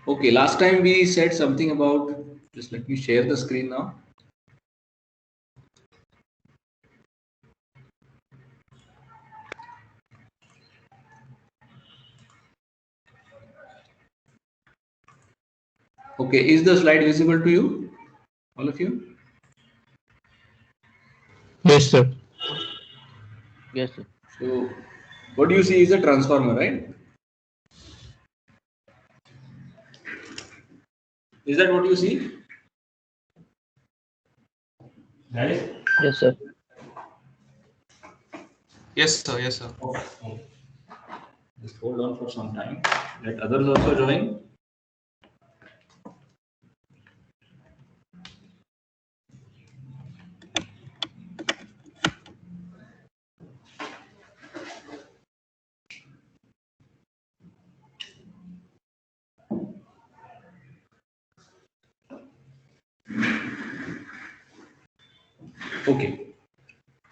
Okay, last time we said something about, just let me share the screen now. Okay, is the slide visible to you, all of you? Yes, sir. Yes, sir. So, what do you see is a transformer, right? Is that what you see? Guys? Yes, sir. Yes, sir. Yes, sir. Okay. Just hold on for some time. Let others also join. Okay.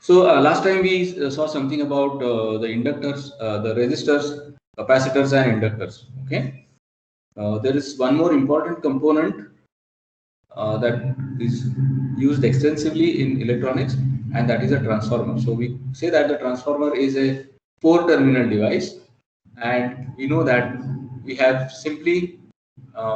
So last time we saw something about the inductors, the resistors, capacitors, and inductors. Okay. There is one more important component that is used extensively in electronics, and that is a transformer. So we say that the transformer is a four-terminal device, and we know that we have simply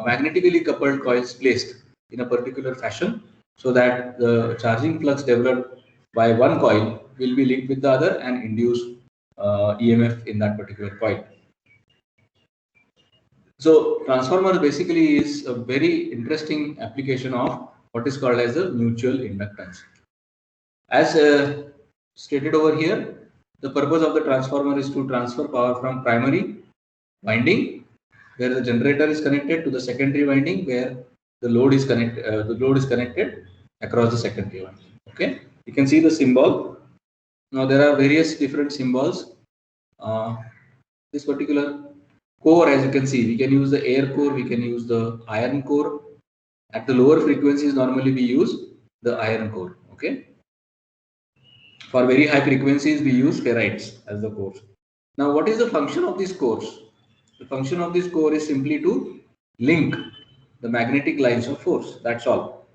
magnetically coupled coils placed in a particular fashion, so that the charging flux developed by one coil will be linked with the other and induce EMF in that particular coil. So transformer basically is a very interesting application of what is called as a mutual inductance. As stated over here, the purpose of the transformer is to transfer power from primary winding, where the generator is connected, to the secondary winding, where the load is connected across the secondary winding. Okay, you can see the symbol. Now there are various different symbols. This particular core, as you can see, we can use the air core, we can use the iron core. At the lower frequencies, normally we use the iron core. Okay. For very high frequencies, we use ferrites as the cores. Now, what is the function of this cores? The function of this core is simply to link the magnetic lines of force. That's all.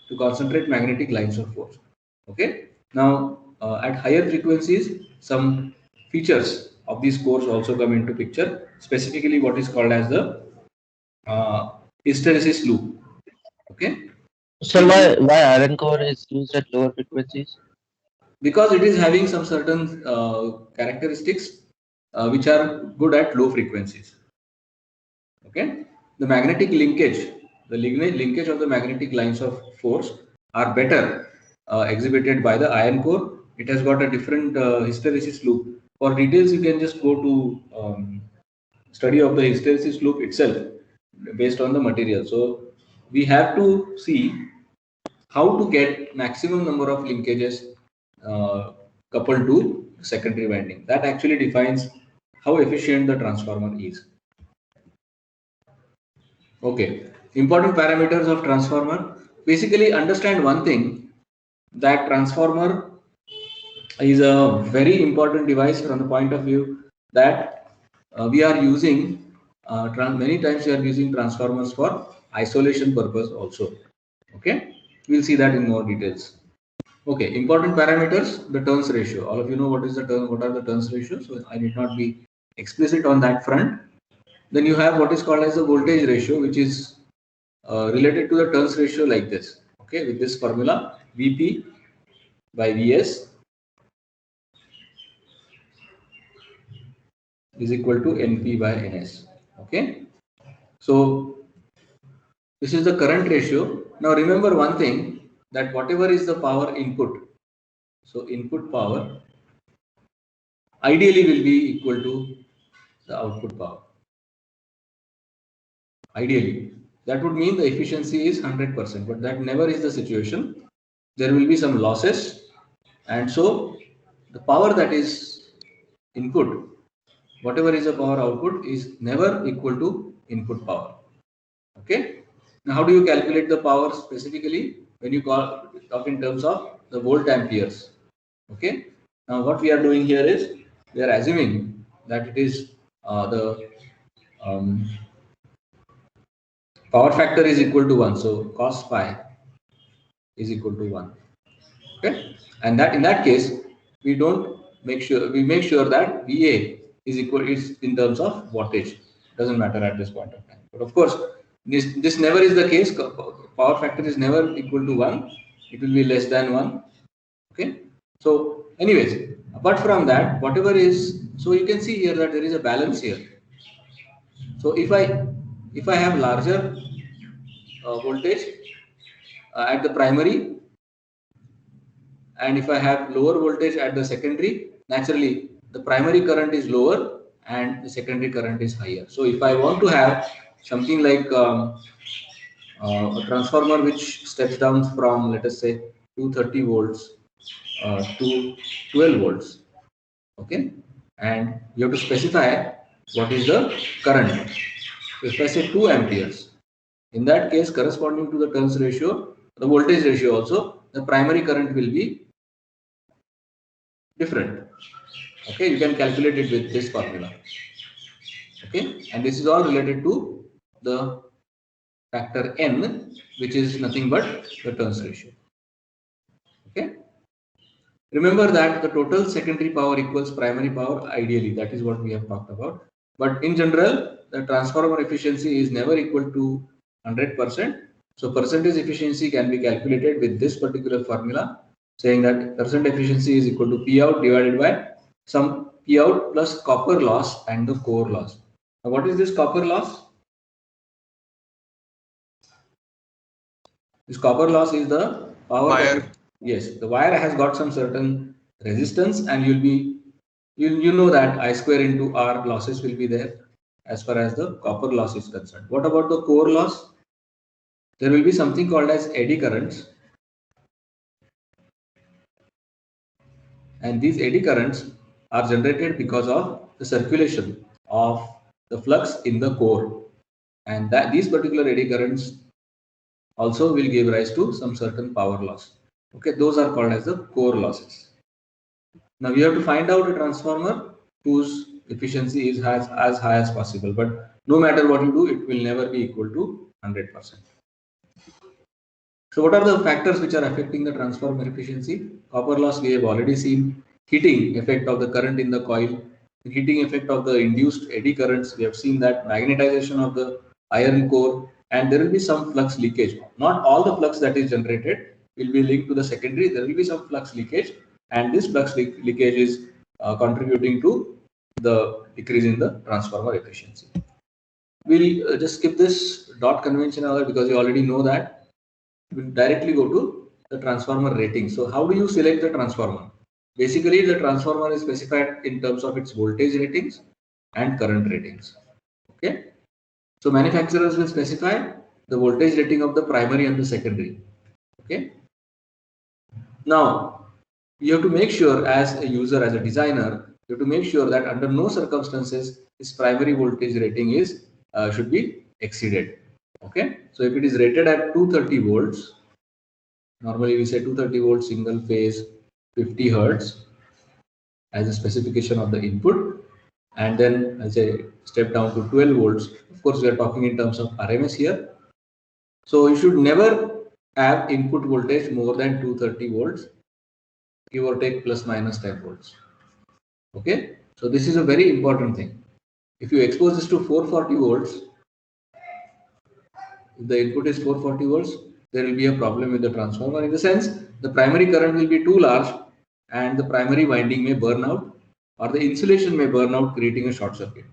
To concentrate magnetic lines of force. Okay. Now, at higher frequencies, some features of these cores also come into picture. Specifically, what is called as the hysteresis loop. Okay. So why iron core is used at lower frequencies? Because it is having some certain characteristics which are good at low frequencies. Okay, the magnetic linkage, the linkage of the magnetic lines of force are better exhibited by the iron core. It has got a different hysteresis loop. For details, you can just go to study of the hysteresis loop itself based on the material. So we have to see how to get maximum number of linkages uh, coupled to secondary winding. That actually defines how efficient the transformer is. Okay, important parameters of transformer. Basically, understand one thing, that transformer is a very important device from the point of view that we are using many times we are using transformers for isolation purpose also. Okay, we'll see that in more details. Okay, important parameters, the turns ratio. All of you know what is the turn, what are the turns ratio, so I need not be explicit on that front. Then you have what is called as the voltage ratio, which is related to the turns ratio like this. Okay, with this formula, Vp by Vs is equal to Np by Ns. Okay, so this is the current ratio. Now remember one thing, that whatever is the power input, so input power ideally will be equal to the output power. Ideally, that would mean the efficiency is 100%, but that never is the situation. There will be some losses, and so the power that is input, whatever is the power output, is never equal to input power. Okay. Now, how do you calculate the power specifically when you talk in terms of the volt amperes? Okay. Now, what we are doing here is we are assuming that it is the um, power factor is equal to 1. So cos phi is equal to 1. Okay, and that in that case we make sure that VA is in terms of wattage. Doesn't matter at this point of time. But of course, this never is the case. Power factor is never equal to 1. It will be less than 1. Okay. So anyways, apart from that, whatever is, so you can see here that there is a balance here. So if I have larger voltage at the primary, and if I have lower voltage at the secondary, naturally the primary current is lower and the secondary current is higher. So if I want to have something like a transformer which steps down from, let us say, 230 volts to 12 volts, okay, and you have to specify what is the current. So if I say 2 amperes, in that case, corresponding to the turns ratio, the voltage ratio also, the primary current will be different. Okay, you can calculate it with this formula. Okay, and this is all related to the factor N, which is nothing but the turns ratio. Okay, remember that the total secondary power equals primary power ideally. That is what we have talked about. But in general, the transformer efficiency is never equal to 100%. So percentage efficiency can be calculated with this particular formula, saying that percent efficiency is equal to P out divided by some P out plus copper loss and the core loss. Now, what is this copper loss? This copper loss is the power. Wire. Yes, the wire has got some certain resistance, and you know that I square into R losses will be there as far as the copper loss is concerned. What about the core loss? There will be something called as eddy currents, and these eddy currents are generated because of the circulation of the flux in the core, and that these particular eddy currents also will give rise to some certain power loss. Okay, those are called as the core losses. Now we have to find out a transformer whose efficiency is as high as possible, but no matter what you do, it will never be equal to 100%. So what are the factors which are affecting the transformer efficiency? Copper loss we have already seen, heating effect of the current in the coil, the heating effect of the induced eddy currents, we have seen that, magnetization of the iron core, and there will be some flux leakage. Not all the flux that is generated will be linked to the secondary, there will be some flux leakage, and this flux leakage is contributing to the decrease in the transformer efficiency. We'll just skip this dot convention because you already know that. We'll directly go to the transformer rating. So how do you select the transformer? Basically, the transformer is specified in terms of its voltage ratings and current ratings. Okay. So manufacturers will specify the voltage rating of the primary and the secondary. Okay. Now, you have to make sure as a user, as a designer, you have to make sure that under no circumstances this primary voltage rating is should be exceeded. Okay, so if it is rated at 230 volts, normally we say 230 volts single phase 50 hertz as a specification of the input, and then as a step down to 12 volts. Of course, we are talking in terms of RMS here. So you should never have input voltage more than 230 volts, give or take plus minus 10 volts. Okay, so this is a very important thing. If you expose this to 440 volts, if the input is 440 volts, there will be a problem with the transformer, in the sense the primary current will be too large and the primary winding may burn out, or the insulation may burn out, creating a short circuit.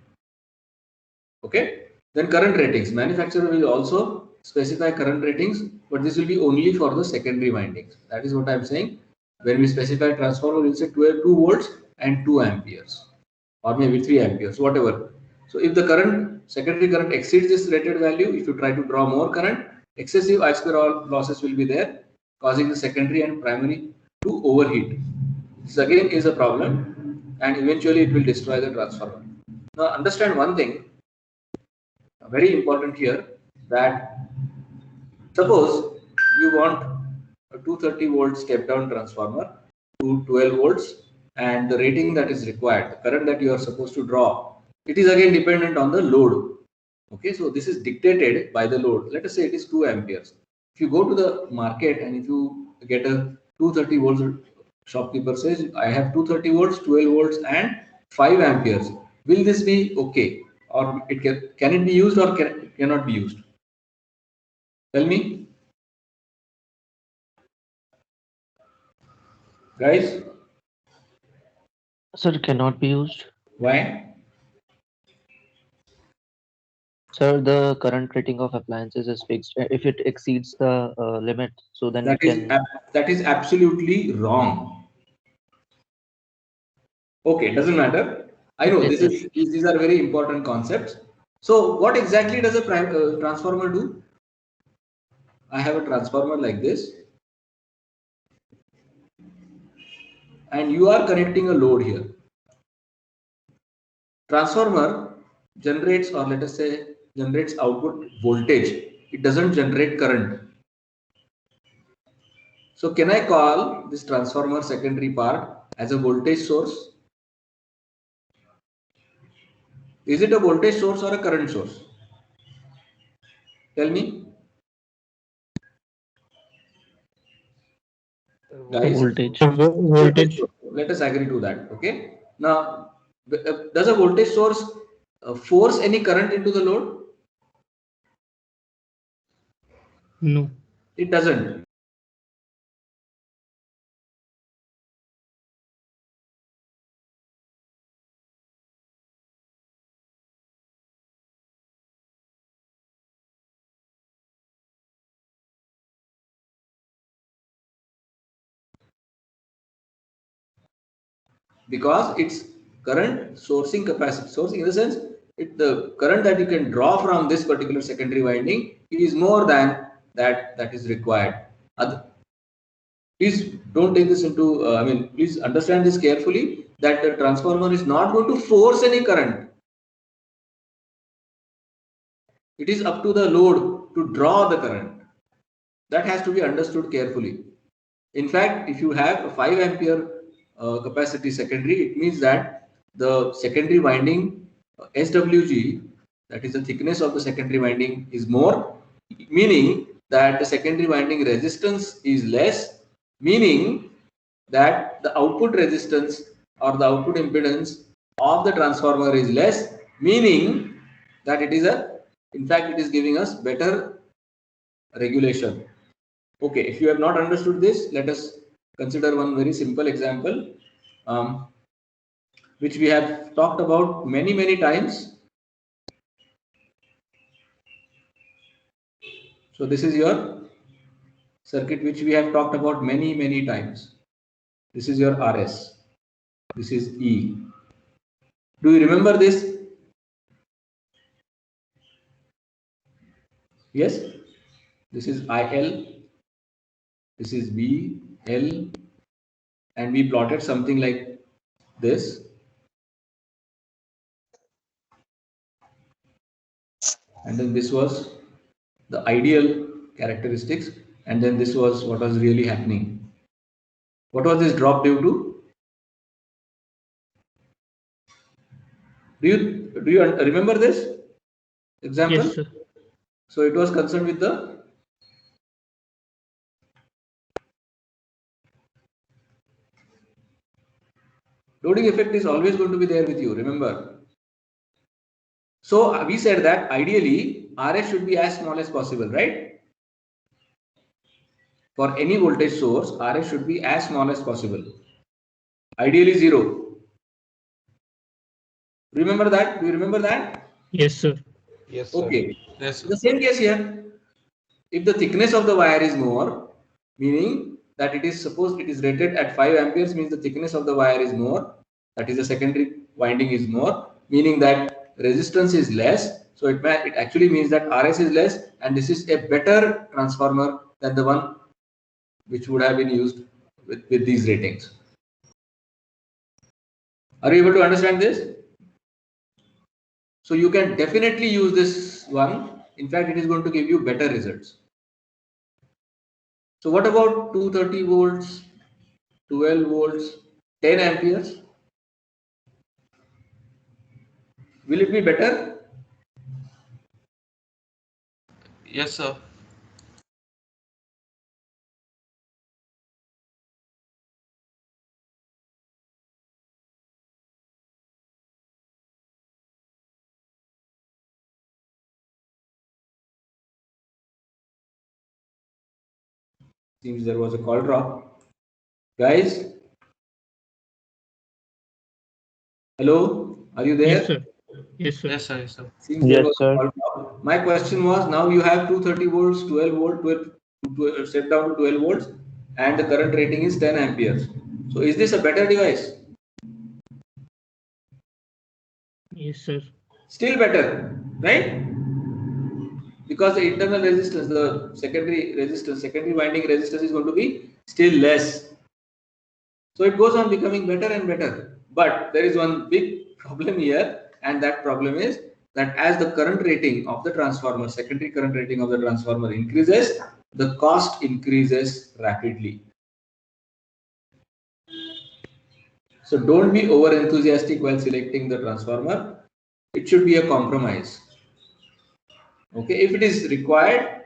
Okay, then current ratings. Manufacturer will also specify current ratings, but this will be only for the secondary windings. That is what I am saying. When we specify transformer, we will say 2 volts and 2 amperes, or maybe 3 amperes, whatever. So if the secondary current exceeds this rated value, if you try to draw more current, excessive I square losses will be there, causing the secondary and primary to overheat. This again is a problem, and eventually it will destroy the transformer. Now understand one thing, very important here, that suppose you want a 230 volt step down transformer to 12 volts, and the rating that is required, the current that you are supposed to draw, it is again dependent on the load. Okay, so this is dictated by the load. Let us say it is 2 amperes. If you go to the market and if you get a 230 volts, shopkeeper says I have 230 volts, 12 volts and 5 amperes. Will this be okay, or it can it be used or cannot be used? Tell me, guys. Sir, cannot be used. Why? Sir, the current rating of appliances is fixed. If it exceeds the limit, so then That we is can. that is absolutely wrong. Okay, doesn't matter. I know Yes, this sir. is these are very important concepts. So what exactly does a transformer do? I have a transformer like this, and you are connecting a load here. Transformer generates, or let us say generates output voltage. It doesn't generate current. So can I call this transformer secondary part as a voltage source? Is it a voltage source or a current source? Tell me, guys. Voltage. Voltage. Let us agree to that. Okay. Now, does a voltage source force any current into the load? No. It doesn't. Because its current sourcing capacity, sourcing in the sense, the current that you can draw from this particular secondary winding is more than that is required. Please don't take this into, please understand this carefully, that the transformer is not going to force any current. It is up to the load to draw the current. That has to be understood carefully. In fact, if you have a 5 ampere capacity secondary, it means that the secondary winding SWG, that is the thickness of the secondary winding, is more, meaning that the secondary winding resistance is less, meaning that the output resistance or the output impedance of the transformer is less, meaning that it is in fact, it is giving us better regulation. Okay, if you have not understood this, let us consider one very simple example, which we have talked about many times. So this is your circuit which we have talked about many times. This is your RS. This is E. Do you remember this? Yes. This is IL. This is B, L, and we plotted something like this. And then this was the ideal characteristics, and then this was what was really happening. What was this drop due to? Do you remember this example? Yes, sir. So it was concerned with the loading effect is always going to be there with you, remember. So we said that ideally RS should be as small as possible, right? For any voltage source, RS should be as small as possible. Ideally 0. Remember that? Do you remember that? Yes, sir. Yes, sir. Okay. Yes, sir. The same case here. If the thickness of the wire is more, meaning that it is supposed it is rated at 5 amperes, means the thickness of the wire is more, that is the secondary winding is more, meaning that resistance is less. So it actually means that RS is less, and this is a better transformer than the one which would have been used with these ratings. Are you able to understand this? So you can definitely use this one. In fact, it is going to give you better results. So what about 230 volts, 12 volts, 10 amperes? Will it be better? Yes, sir. Seems there was a call drop. Guys, hello, are you there? Yes, sir. Yes, sir. Yes, sir. Yes, sir. Seems there Yes, was a sir. call drop. My question was, now you have 230 volts, 12 volt, 12, step down to 12 volts, and the current rating is 10 amperes. So is this a better device? Yes, sir. Still better, right? Because the internal resistance, the secondary resistance, secondary winding resistance is going to be still less. So it goes on becoming better and better. But there is one big problem here, and that problem is that as the current rating of the transformer, secondary current rating of the transformer increases, the cost increases rapidly. So don't be over enthusiastic while selecting the transformer. It should be a compromise. Okay, if it is required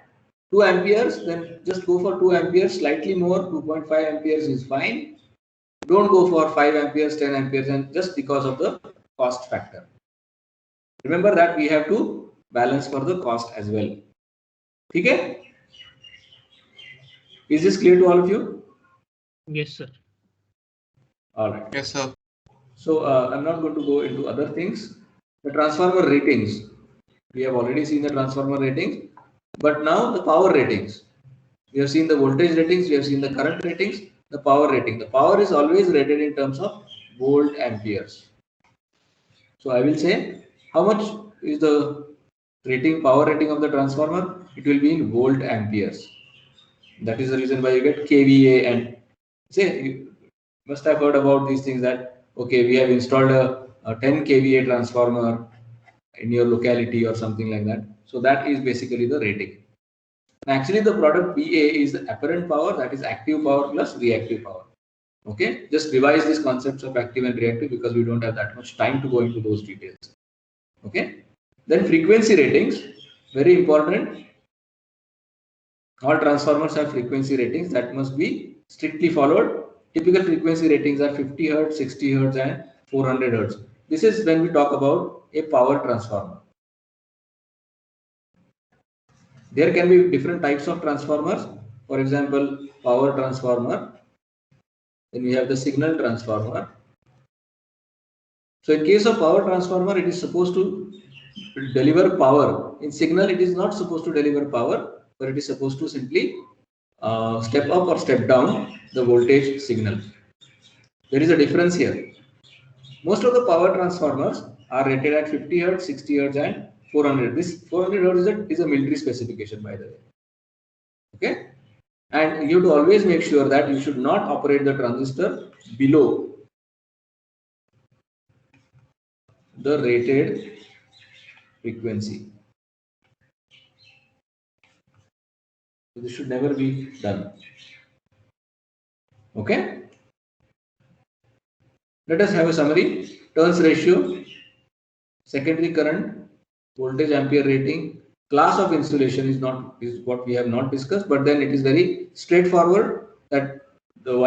2 amperes, then just go for 2 amperes, slightly more, 2.5 amperes is fine. Don't go for 5 amperes, 10 amperes, and just because of the cost factor. Remember that we have to balance for the cost as well. Okay? Is this clear to all of you? Yes, sir. All right. Yes, sir. So I'm not going to go into other things. The transformer ratings. We have already seen the transformer ratings, but now the power ratings. We have seen the voltage ratings, we have seen the current ratings, the power rating. The power is always rated in terms of volt amperes. So I will say how much is the rating, power rating of the transformer? It will be in volt amperes. That is the reason why you get kVA, and say you must have heard about these things that okay, we have installed a 10 kVA transformer in your locality or something like that. So that is basically the rating. Actually, the product PA is the apparent power, that is active power plus reactive power. Okay, just revise these concepts of active and reactive because we don't have that much time to go into those details. Okay, then frequency ratings, very important. All transformers have frequency ratings that must be strictly followed. Typical frequency ratings are 50 Hz, 60 Hz, and 400 Hz. This is when we talk about a power transformer. There can be different types of transformers. For example, power transformer. Then we have the signal transformer. So in case of power transformer, it is supposed to deliver power. In signal, it is not supposed to deliver power, but it is supposed to simply step up or step down the voltage signal. There is a difference here. Most of the power transformers are rated at 50 Hz, 60 Hz, and 400. This 400 Hz is a military specification, by the way. Okay? And you have to always make sure that you should not operate the transistor below the rated frequency. So this should never be done. Okay? Let us have a summary. Turns ratio, secondary current, voltage ampere rating, class of insulation is what we have not discussed, but then it is very straightforward that the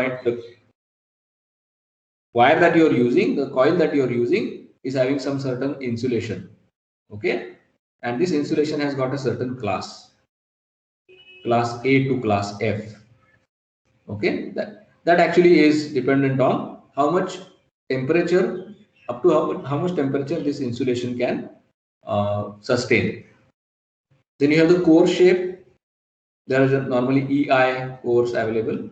wire that you are using, the coil that you are using is having some certain insulation. Okay? And this insulation has got a certain class A to class F. Okay, that actually is dependent on how much temperature, up to how much temperature this insulation can sustain. Then you have the core shape. There is normally EI cores available.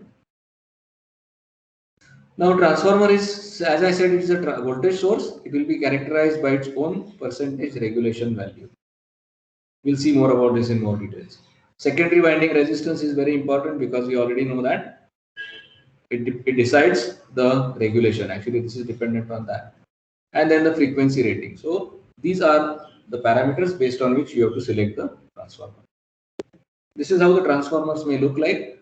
Now transformer is, as I said, it is a voltage source. It will be characterized by its own percentage regulation value. We'll see more about this in more details. Secondary winding resistance is very important because we already know that it decides the regulation. Actually, this is dependent on that. And then the frequency rating. So these are the parameters based on which you have to select the transformer. This is how the transformers may look like.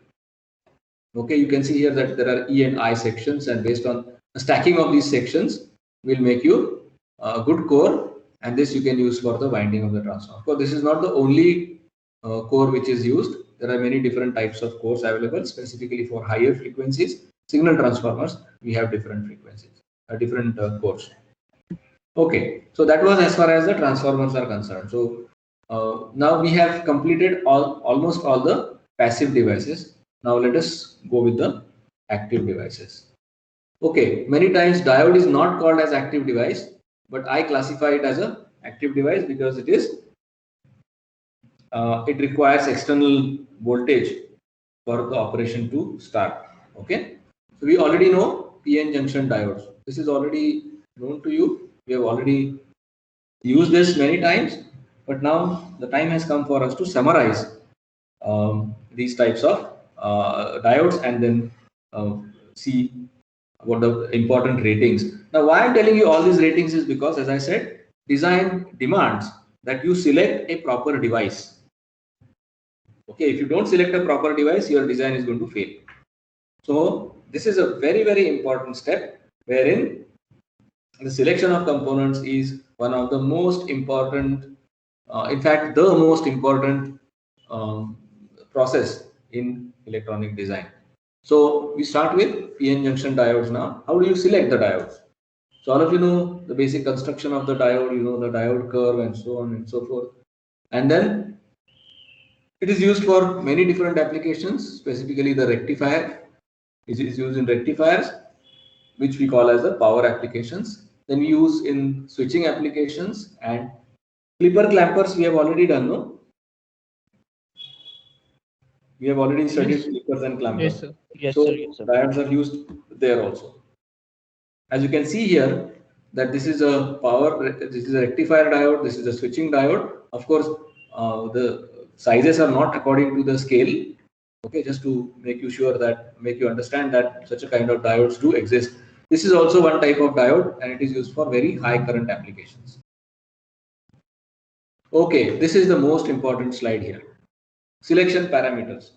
Okay, you can see here that there are E and I sections, and based on the stacking of these sections will make you a good core, and this you can use for the winding of the transformer. So this is not the only core which is used. There are many different types of cores available. Specifically for higher frequencies, signal transformers, we have different frequencies, different cores. Okay, so that was as far as the transformers are concerned. So now we have completed almost all the passive devices. Now let us go with the active devices. Okay, many times diode is not called as active device, but I classify it as a active device because it requires external voltage for the operation to start. Okay, so we already know PN junction diodes. This is already known to you. We have already used this many times, but now the time has come for us to summarize these types of diodes and then see what the important ratings. Now, why I'm telling you all these ratings is because, as I said, design demands that you select a proper device. Okay, if you don't select a proper device, your design is going to fail. So this is a very, very important step wherein the selection of components is one of the most important, in fact, the most important process in electronic design. So we start with PN junction diodes now. How do you select the diodes? So all of you know the basic construction of the diode, you know the diode curve and so on and so forth. And then it is used for many different applications, specifically the rectifier. It is used in rectifiers, which we call as the power applications. Then we use in switching applications and clipper clampers we have already done, no? We have already studied Yes. clippers and clampers. Yes, sir. Yes, So sir. Yes, sir. diodes are used there also. As you can see here, that this is a this is a rectifier diode, this is a switching diode. Of course, the sizes are not according to the scale. Okay, just to make you understand that such a kind of diodes do exist. This is also one type of diode and it is used for very high current applications. Okay, this is the most important slide here. Selection parameters.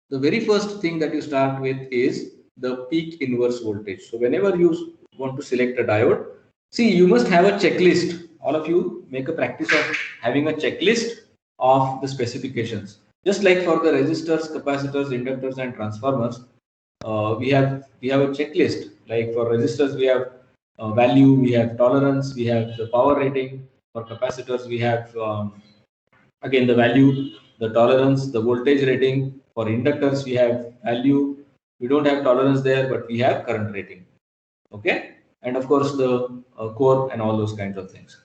The very first thing that you start with is the peak inverse voltage. So whenever you want to select a diode, see, you must have a checklist. All of you make a practice of having a checklist of the specifications. Just like for the resistors, capacitors, inductors, and transformers, we have a checklist. Like for resistors, we have value, we have tolerance, we have the power rating. For capacitors, we have again the value, the tolerance, the voltage rating. For inductors, we have value. We don't have tolerance there, but we have current rating. Okay, and of course the core and all those kinds of things.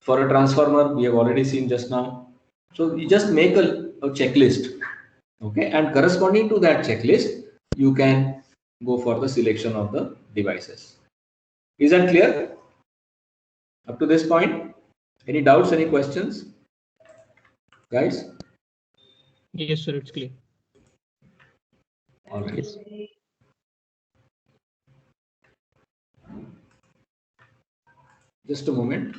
For a transformer, we have already seen just now. So you just make a checklist. Okay, and corresponding to that checklist, you can go for the selection of the devices. Is that clear? Up to this point, any doubts, any questions, guys? Yes, sir. It's clear. All right. Yes. Just a moment.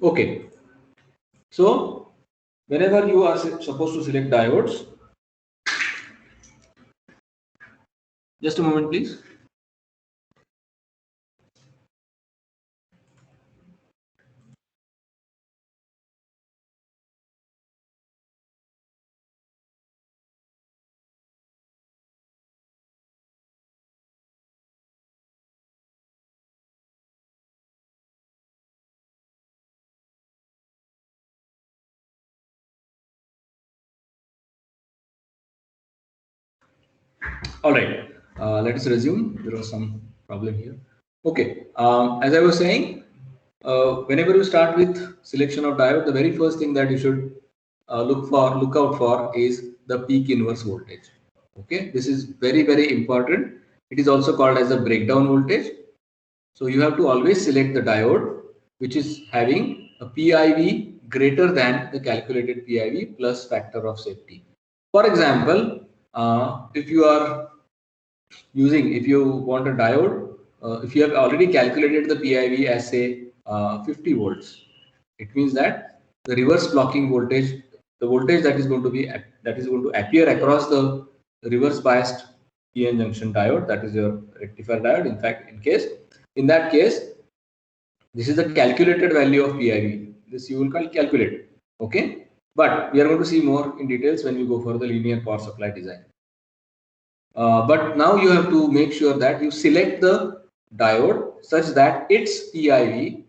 Okay. So whenever you are supposed to select diodes, just a moment, please. All right, let us resume. There was some problem here. Okay, as I was saying, whenever you start with selection of diode, the very first thing that you should look out for is the peak inverse voltage. Okay, this is very, very important. It is also called as the breakdown voltage. So you have to always select the diode which is having a PIV greater than the calculated PIV plus factor of safety. For example, if you want a diode, if you have already calculated the PIV as say 50 volts, it means that the reverse blocking voltage the voltage that is going to appear across the reverse biased PN junction diode, that is your rectifier diode. In fact, in that case, this is the calculated value of PIV. This you will calculate. Okay, but we are going to see more in details when we go for the linear power supply design. But now you have to make sure that you select the diode such that its PIV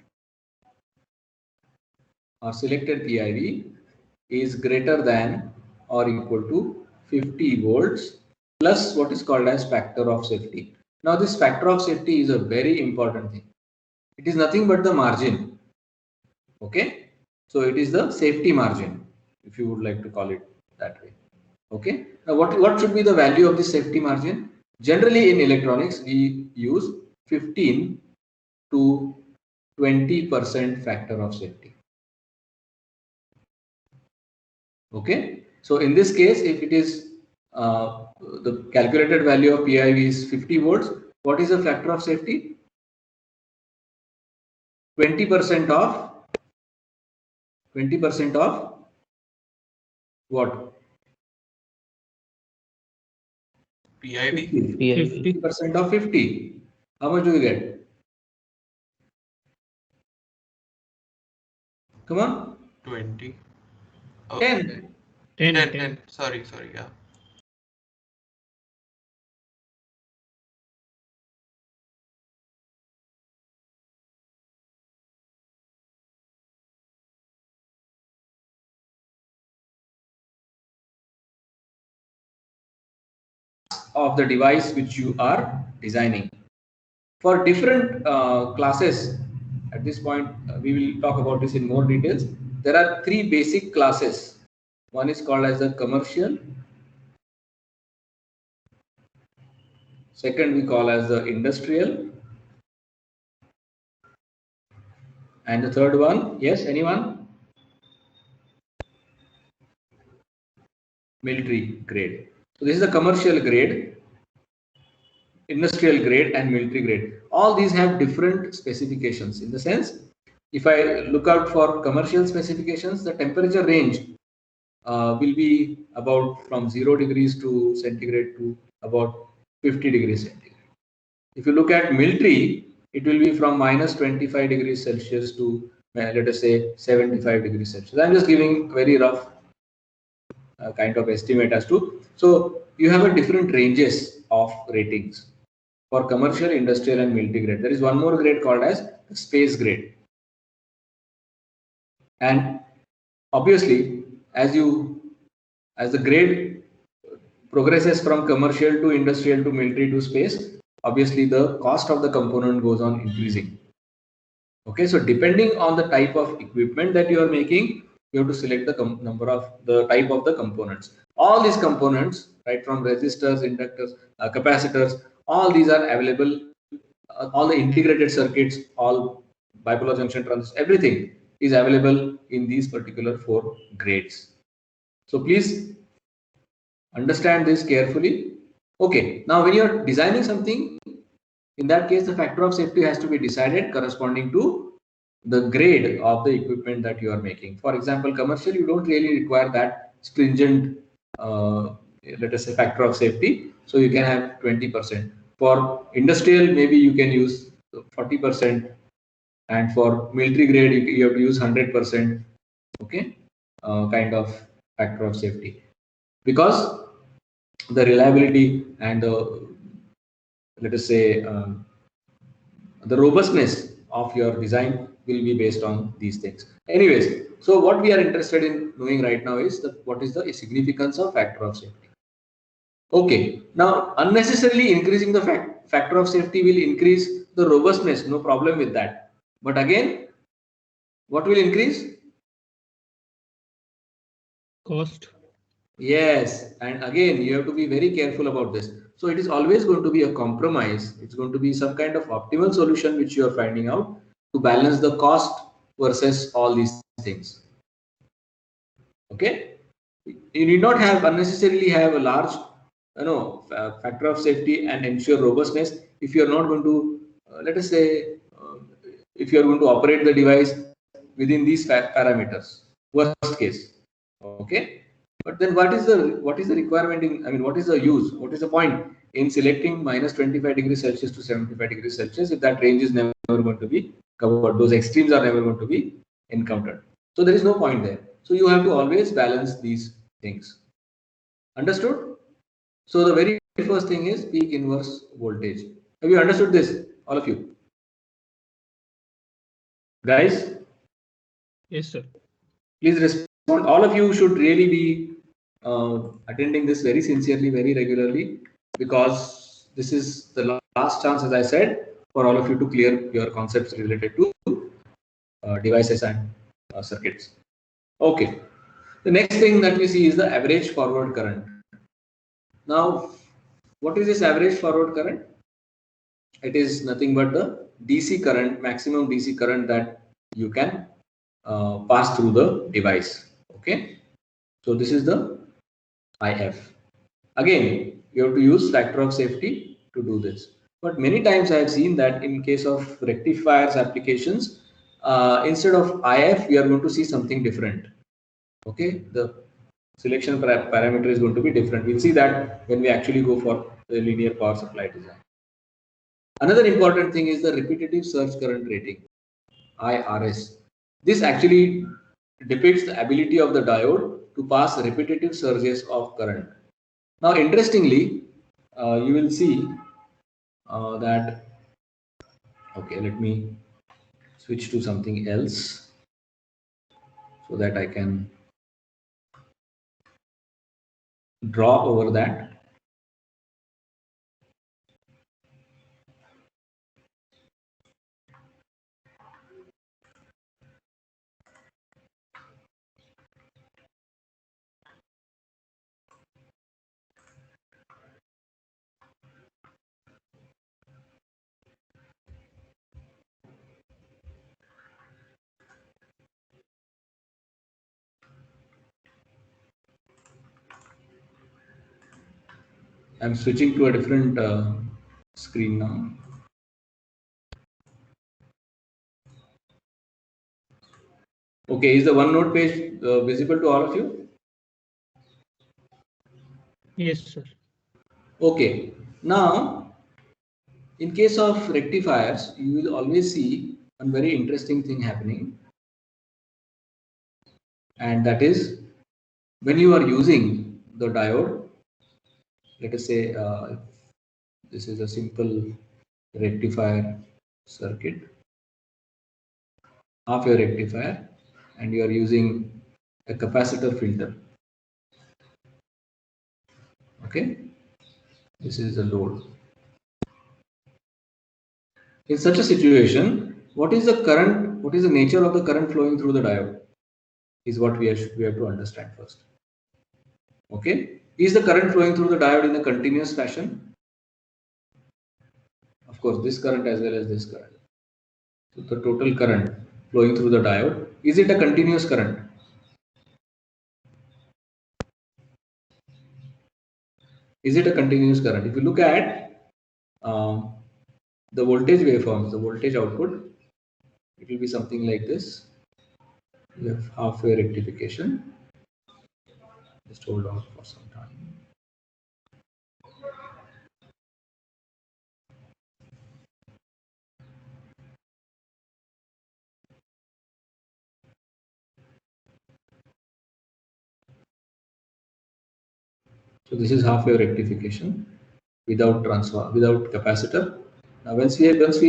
or selected PIV is greater than or equal to 50 volts plus what is called as factor of safety. Now this factor of safety is a very important thing. It is nothing but the margin. Okay, so it is the safety margin, if you would like to call it that way. Okay, now what should be the value of the safety margin? Generally in electronics we use 15 to 20% factor of safety. Okay, so in this case, if it is the calculated value of PIV is 50 volts, what is the factor of safety? 20% of what? PIV. 50% of 50. How much do you get? Come on. 20. 10. 10. Sorry. Yeah. Of the device which you are designing. For different classes, at this point we will talk about this in more details. There are three basic classes. One is called as the commercial. Second we call as the industrial. And the third one, yes, anyone? Military grade. So this is the commercial grade, industrial grade and military grade. All these have different specifications. In the sense, if I look out for commercial specifications, the temperature range will be about from 0 degrees to centigrade to about 50 degrees centigrade. If you look at military, it will be from minus 25 degrees Celsius to let us say 75 degrees Celsius. I'm just giving very rough kind of estimate as to. So you have a different ranges of ratings for commercial, industrial and military grade. There is one more grade called as space grade. And obviously, as the grade progresses from commercial to industrial to military to space, obviously the cost of the component goes on increasing. Okay, so depending on the type of equipment that you are making, you have to select the type of the components. All these components, right from resistors, inductors, capacitors, all these are available. All the integrated circuits, all bipolar junction transistors, everything is available in these particular 4 grades. So please understand this carefully. Okay, now when you are designing something, in that case the factor of safety has to be decided corresponding to the grade of the equipment that you are making. For example, commercial, you don't really require that stringent let us say factor of safety, so you can have 20%. For industrial, maybe you can use 40%, and for military grade you have to use 100%. Okay, kind of factor of safety, because the reliability and the, let us say, the robustness of your design will be based on these things. Anyways, so what we are interested in knowing right now is what is the significance of factor of safety. Okay, now unnecessarily increasing the factor of safety will increase the robustness, no problem with that. But again, what will increase? Cost. Yes, and again, you have to be very careful about this. So it is always going to be a compromise. It's going to be some kind of optimal solution which you are finding out to balance the cost versus all these things. Okay, you need not have unnecessarily have a large factor of safety and ensure robustness if you are not going to let us say if you are going to operate the device within these parameters. Worst case, Okay, but then what is the requirement in, I mean, what is the use, what is the point in selecting minus 25 degrees Celsius to 75 degrees Celsius if that range is never going to be covered, those extremes are never going to be encountered. So there is no point there. So you have to always balance these things. Understood? So the very first thing is peak inverse voltage. Have you understood this, all of you? Guys? Yes, sir. Please respond. All of you should really be attending this very sincerely, very regularly, because this is the last chance, as I said, for all of you to clear your concepts related to devices and circuits. Okay. The next thing that we see is the average forward current. Now, what is this average forward current? It is nothing but the DC current, maximum DC current that you can pass through the device. Okay. So this is the IF. Again, you have to use factor of safety to do this. But many times I have seen that in case of rectifiers applications, instead of IF, we are going to see something different. Okay, the selection parameter is going to be different. We'll see that when we actually go for the linear power supply design. Another important thing is the repetitive surge current rating, IRS. This actually depicts the ability of the diode to pass repetitive surges of current. Now, interestingly, you will see that, okay, let me switch to something else so that I can draw over that. I'm switching to a different screen now. Okay, is the OneNote page visible to all of you? Yes, sir. Okay, now in case of rectifiers, you will always see a very interesting thing happening, and that is when you are using the diode. Let us say this is a simple rectifier circuit, half a rectifier, and you are using a capacitor filter. Okay, this is the load. In such a situation, what is the current, what is the nature of the current flowing through the diode is what we have to understand first. Okay, is the current flowing through the diode in a continuous fashion? Of course, this current as well as this current. So the total current flowing through the diode, is it a continuous current? Is it a continuous current? If you look at the voltage waveforms, the voltage output, it will be something like this. You have half-wave rectification. Just hold on for some time. So this is half-wave rectification without transfer, without capacitor. Now once we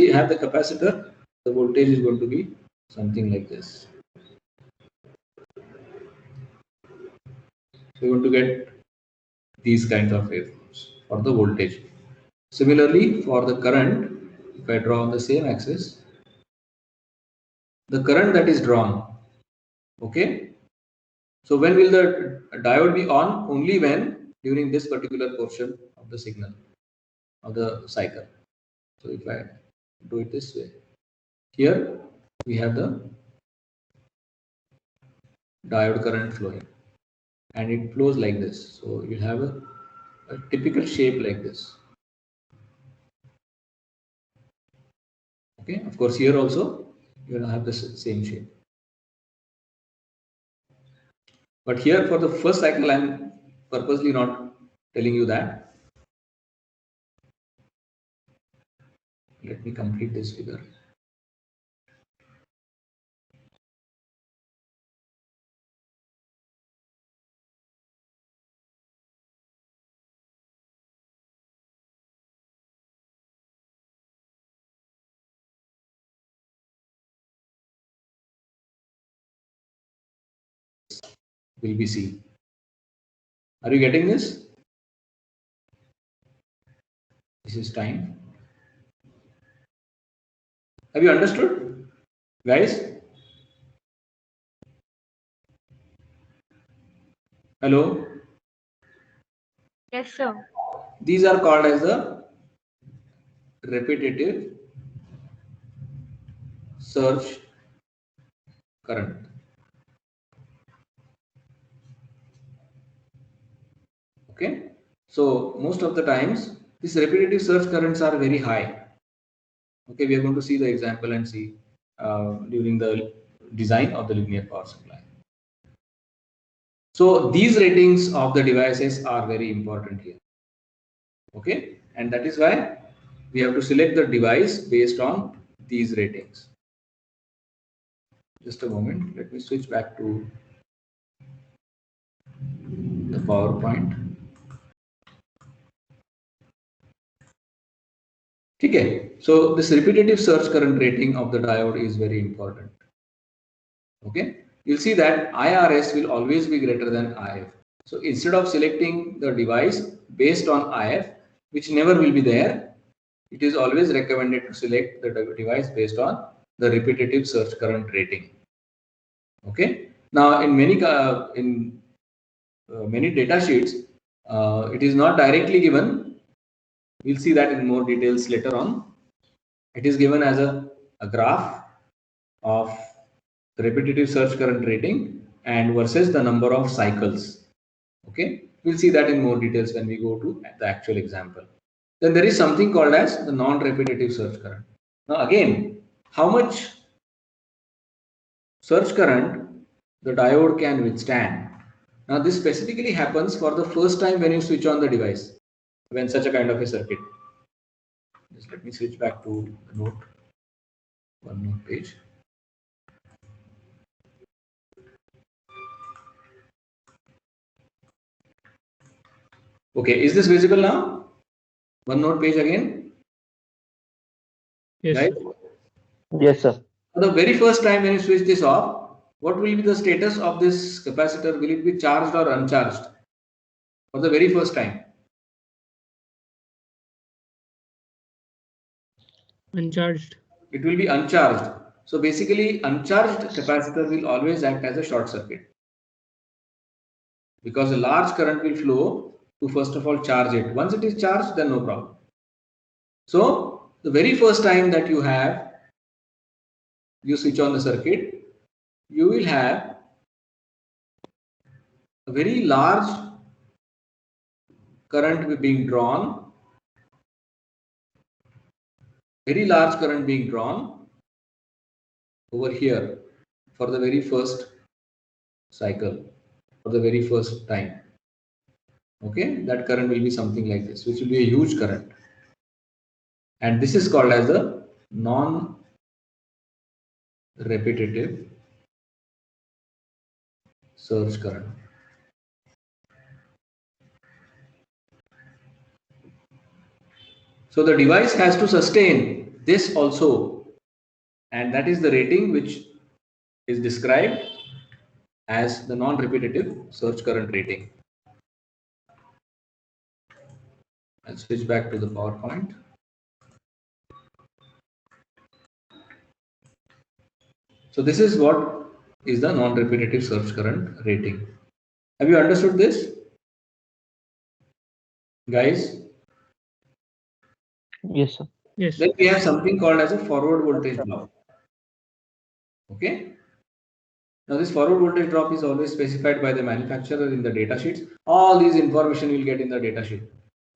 have the capacitor, the voltage is going to be something like this. So you want to get these kinds of waveforms for the voltage. Similarly, for the current, if I draw on the same axis, the current that is drawn, okay. So when will the diode be on? Only when during this particular portion of the signal of the cycle. So if I do it this way, here we have the diode current flowing, and it flows like this. So you have a typical shape like this. Okay, of course here also you will have the same shape. But here for the first cycle, I'm purposely not telling you that. Let me complete this figure. Will be C. Are you getting this? This is time. Have you understood, guys? Hello? Yes, sir. These are called as the repetitive search current. Okay, so most of the times these repetitive search currents are very high. Okay, we are going to see the example and see during the design of the linear power supply. So these ratings of the devices are very important here. Okay, and that is why we have to select the device based on these ratings. Just a moment, let me switch back to the PowerPoint. Okay, so this repetitive search current rating of the diode is very important. Okay, you'll see that IRS will always be greater than IF. So instead of selecting the device based on IF, which never will be there, it is always recommended to select the device based on the repetitive search current rating. Okay, now in many data sheets, it is not directly given. We'll see that in more details later on. It is given as a graph of the repetitive search current rating and versus the number of cycles. Okay, we'll see that in more details when we go to the actual example. Then there is something called as the non-repetitive search current. Now again, how much search current the diode can withstand? Now this specifically happens for the first time when you switch on the device, when such a kind of a circuit. Just let me switch back to the note, one note page. Okay, is this visible now? One note page again. Yes, Right? sir. Yes, sir. For the very first time when you switch this off, what will be the status of this capacitor? Will it be charged or uncharged? For the very first time. Uncharged. It will be uncharged. So basically, uncharged capacitor will always act as a short circuit, because a large current will flow to first of all charge it. Once it is charged, then no problem. So the very first time that you switch on the circuit, you will have a very large current being drawn, over here for the very first cycle, for the very first time. Okay, that current will be something like this, which will be a huge current, and this is called as the non-repetitive surge current. So the device has to sustain this also, and that is the rating which is described as the non-repetitive surge current rating. I'll switch back to the PowerPoint. So this is what is the non-repetitive surge current rating. Have you understood this, guys? Yes, sir. Yes. Then we have something called as a forward voltage drop. Okay. Now this forward voltage drop is always specified by the manufacturer in the data sheets. All these information you will get in the data sheet.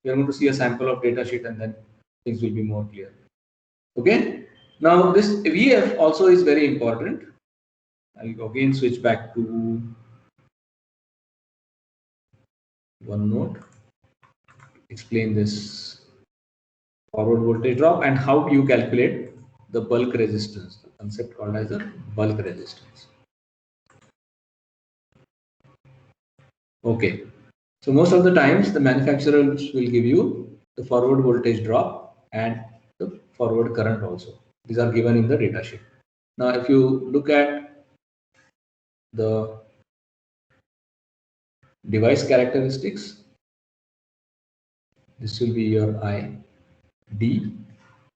We are going to see a sample of data sheet and then things will be more clear. Okay. Now this VF also is very important. I'll again switch back to one note, explain this forward voltage drop and how you calculate the bulk resistance, the concept called as a bulk resistance. Okay, so most of the times the manufacturers will give you the forward voltage drop and the forward current also. These are given in the data sheet. Now, if you look at the device characteristics, this will be your I D,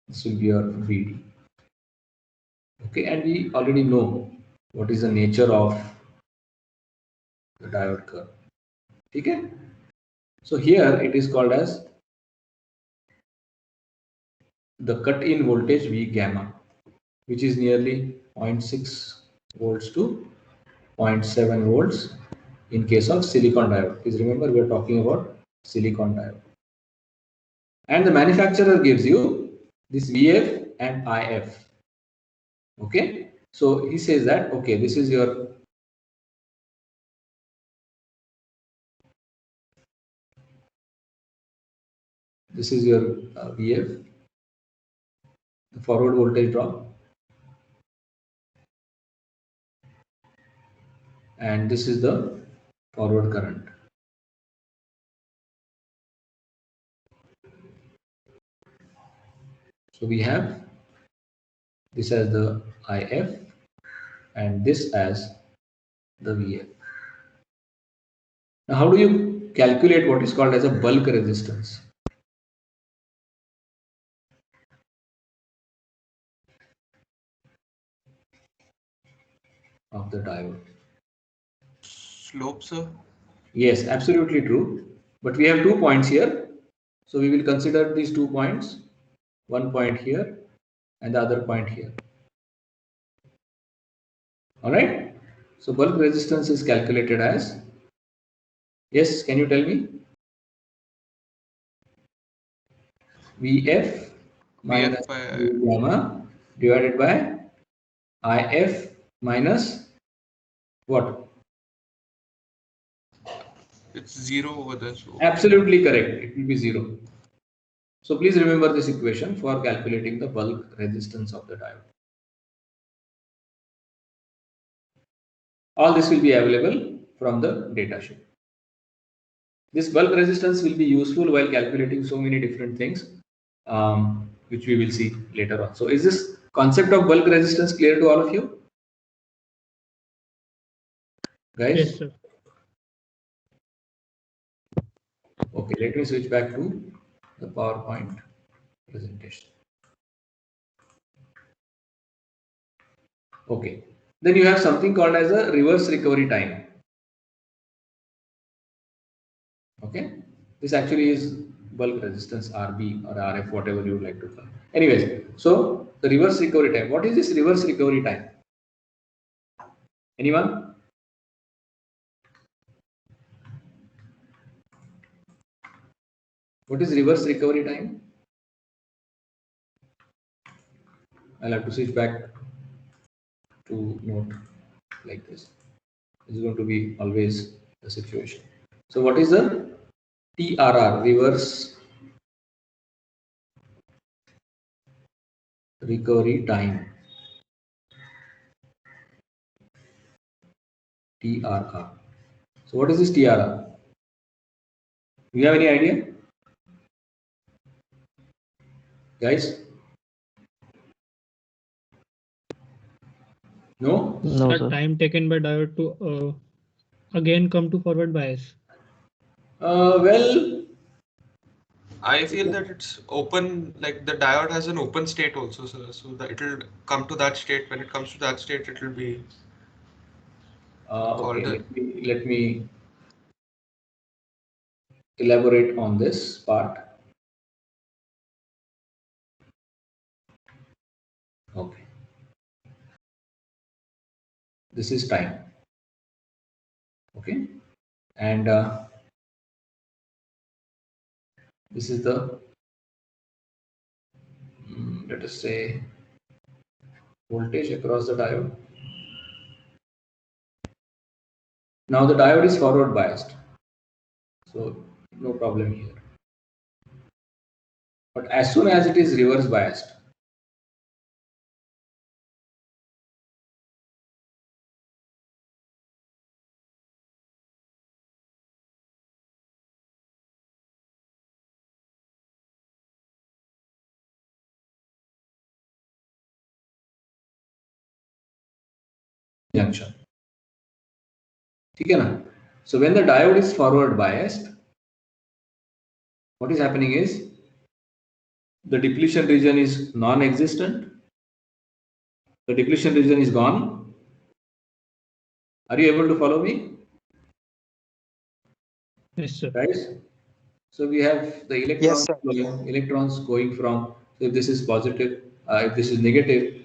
this will be your VD. Okay, and we already know what is the nature of the diode curve. Okay, so here it is called as the cut-in voltage V gamma, which is nearly 0.6 volts to 0.7 volts in case of silicon diode. Please remember we are talking about silicon diode. And the manufacturer gives you this VF and IF. Okay, so he says that okay, this is your VF, the forward voltage drop, and this is the forward current. So we have this as the IF and this as the VF. Now, how do you calculate what is called as a bulk resistance? Of the diode? Slope, sir. Yes, absolutely true. But we have 2 points here. So we will consider these 2 points, one point here and the other point here. All right. So bulk resistance is calculated as, yes, can you tell me? VF minus by gamma divided by IF minus what? it's 0 over there. So Absolutely correct. It will be 0. So please remember this equation for calculating the bulk resistance of the diode. All this will be available from the data sheet. This bulk resistance will be useful while calculating so many different things, which we will see later on. So is this concept of bulk resistance clear to all of you? Guys? Yes, sir. Okay, let me switch back to the PowerPoint presentation. Okay, then you have something called as a reverse recovery time. Okay, this actually is bulk resistance RB or RF, whatever you would like to call. Anyways, so the reverse recovery time. What is this reverse recovery time? Anyone? What is reverse recovery time? I'll have to switch back to note like this. This is going to be always the situation. So what is the TRR, reverse recovery time? TRR. So what is this TRR? Do you have any idea? Guys? No? No, The sir. time taken by diode to again come to forward bias. Well, I feel that it's open, like the diode has an open state also, sir. So that it'll come to that state. When it comes to that state, it will be okay, called let me elaborate on this part. Okay. This is time. Okay. And this is the, let us say, voltage across the diode. Now the diode is forward biased. So no problem here. But as soon as it is reverse biased, junction. Okay, na? So when the diode is forward biased, what is happening is the depletion region is non-existent. The depletion region is gone. Are you able to follow me? Yes, sir. Right? So we have the electrons, electrons going from, so if this is positive, if this is negative,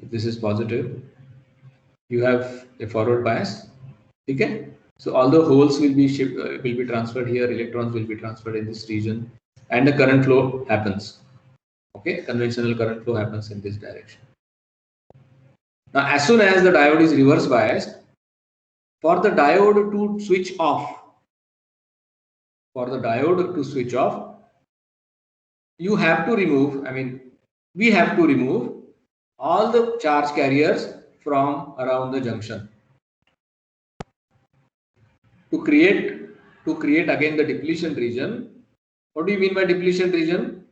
if this is positive, you have a forward bias. Okay? So all the holes will be will be transferred here, electrons will be transferred in this region, and the current flow happens. Okay, conventional current flow happens in this direction. Now, as soon as the diode is reverse biased, for the diode to switch off, you have to remove, we have to remove all the charge carriers from around the junction to create again the depletion region. What do you mean by depletion region?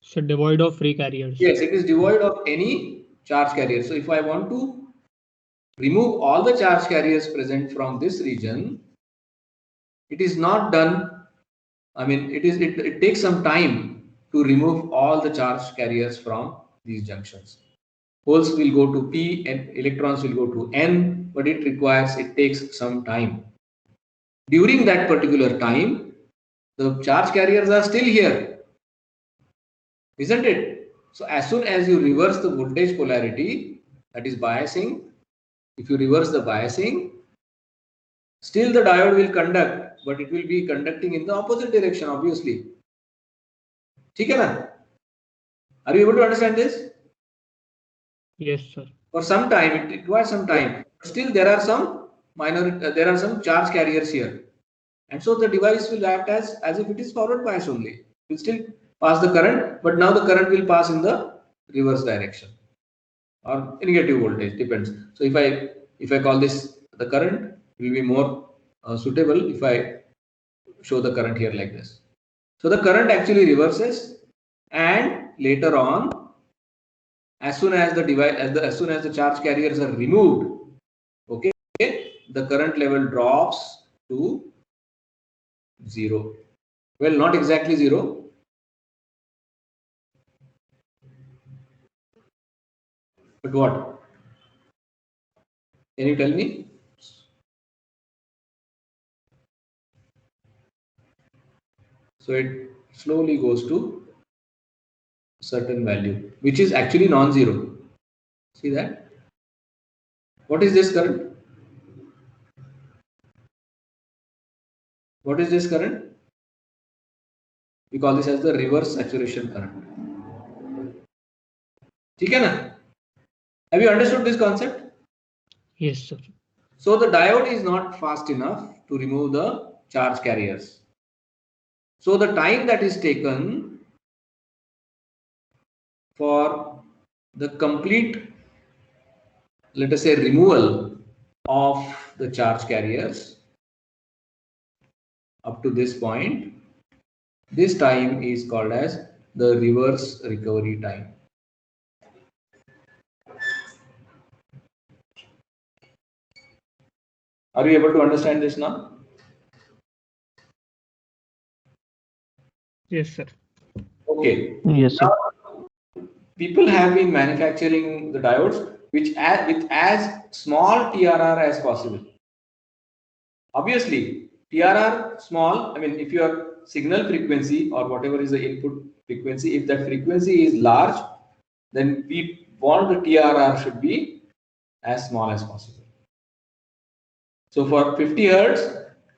So devoid of free carriers. Yes, it is devoid of any charge carrier. So if I want to remove all the charge carriers present from this region, it is not done. It takes some time to remove all the charge carriers from these junctions. Holes will go to P and electrons will go to N, but it takes some time. During that particular time, the charge carriers are still here, isn't it? So as soon as you reverse the voltage polarity, that is biasing, if you reverse the biasing, still the diode will conduct, but it will be conducting in the opposite direction, obviously. Okay, na? Are you able to understand this? Yes, sir. For some time, it requires some time. Still, there are some charge carriers here, and so the device will act as if it is forward bias only. It will still pass the current, but now the current will pass in the reverse direction or negative voltage, depends. So if I call this the current, it will be more suitable if I show the current here like this. So the current actually reverses, and later on, as soon as the charge carriers are removed, okay, the current level drops to 0. Well, not exactly 0. But what? Can you tell me? So it slowly goes to a certain value, which is actually non-zero. See that? What is this current? What is this current? We call this as the reverse saturation current. Okay, na? Have you understood this concept? Yes, sir. So the diode is not fast enough to remove the charge carriers. So the time that is taken for the complete, let us say, removal of the charge carriers up to this point, this time is called as the reverse recovery time. Are you able to understand this now? Yes, sir. Okay. Yes, sir. Now, people have been manufacturing the diodes with as small TRR as possible. Obviously, TRR small, if your signal frequency or whatever is the input frequency, if that frequency is large, then we want the TRR should be as small as possible. So for 50 Hertz,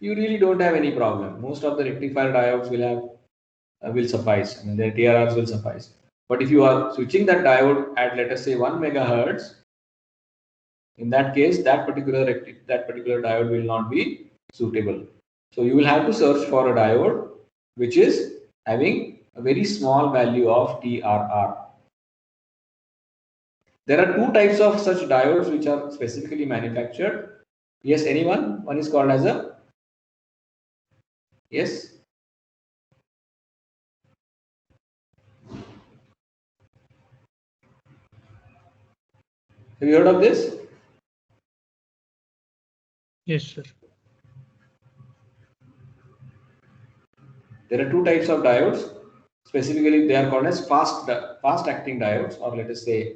you really don't have any problem. Most of the rectifier diodes will suffice. Their TRRs will suffice. But if you are switching that diode at, let us say, 1 megahertz, in that case, that particular diode will not be suitable. So you will have to search for a diode which is having a very small value of TRR. There are two types of such diodes which are specifically manufactured. Yes, anyone? One is called as a, yes? Have you heard of this? Yes, sir. There are two types of diodes. Specifically, they are called as fast acting diodes, or let us say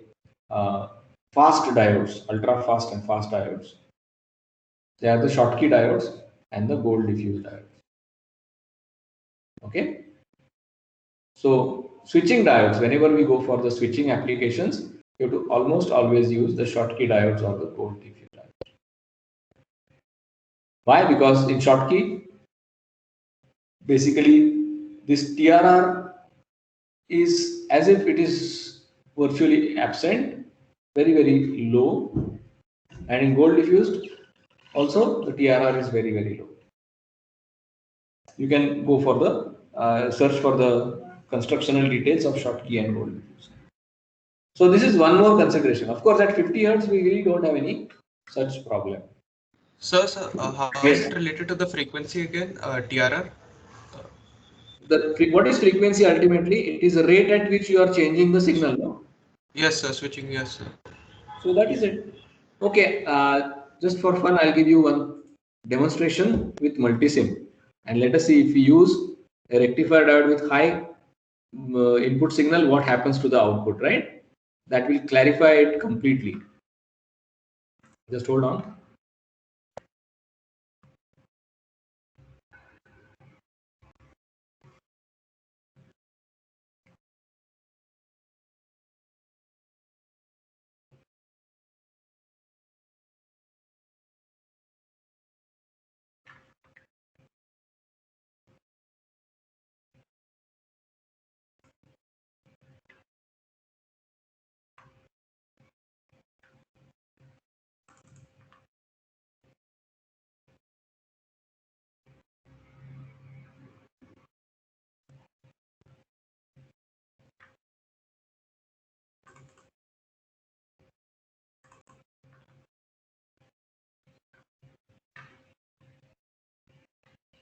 fast diodes, ultra fast and fast diodes. They are the Schottky diodes and the gold diffuse diodes. Okay. So switching diodes, whenever we go for the switching applications, you have to almost always use the Schottky diodes or the gold diffuse diodes. Why? Because in Schottky, basically this TRR is as if it is virtually absent, very, very low. And in gold diffused, also the TRR is very, very low. You can go for the search for the constructional details of Schottky and gold diffused. So this is one more consideration. Of course, at 50 hertz, we really don't have any such problem. Sir, how Yes. is it related to the frequency again, TRR? What is frequency ultimately? It is the rate at which you are changing the signal. No? Yes, sir, switching, yes, sir. So that is it. Okay, just for fun, I'll give you one demonstration with multisim. And let us see if we use a rectifier diode with high input signal, what happens to the output, right? That will clarify it completely. Just hold on.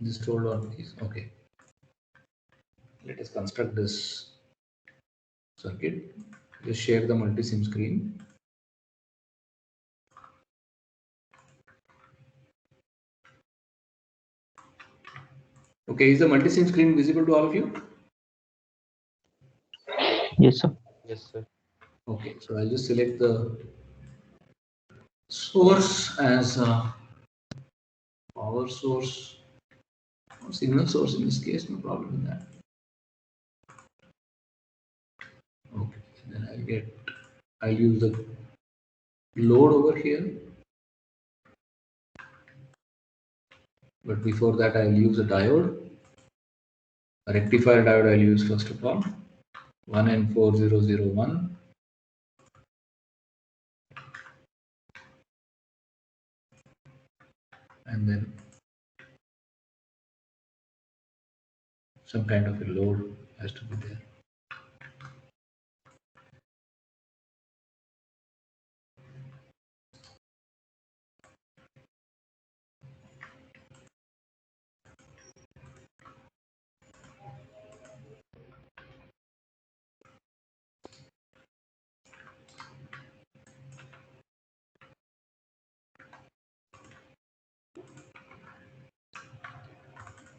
Just hold on, please. Okay. Let us construct this circuit. Just share the multi-sim screen. Okay, is the multi-sim screen visible to all of you? Yes, sir. Yes, sir. Okay, so I'll just select the source as a power source or signal source in this case, no problem with that. Okay, then I'll use the load over here. But before that, I'll use a diode. A rectifier diode I'll use first of all. 1N4001. And then some kind of a load has to be there.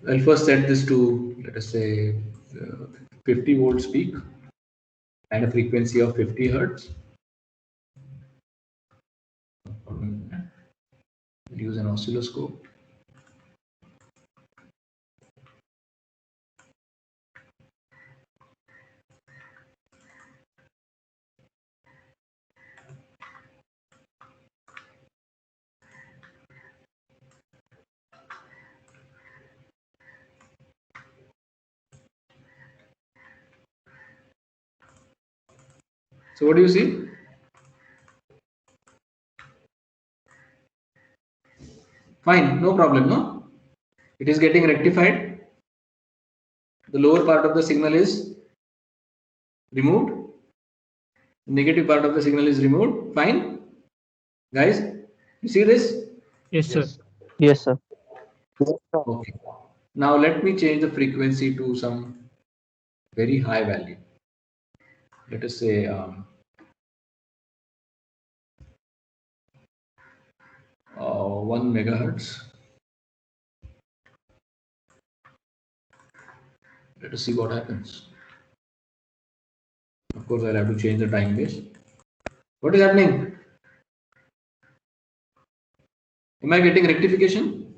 I'll first set this to, let us say, 50 volts peak and a frequency of 50 hertz. We'll use an oscilloscope. So what do you see? Fine, no problem, no? It is getting rectified. The lower part of the signal is removed. The negative part of the signal is removed. Fine. Guys, you see this? Yes, sir. Yes, sir. Okay. Now let me change the frequency to some very high value. Let us say 1 megahertz. Let us see what happens. Of course, I'll have to change the time base. What is happening? Am I getting rectification?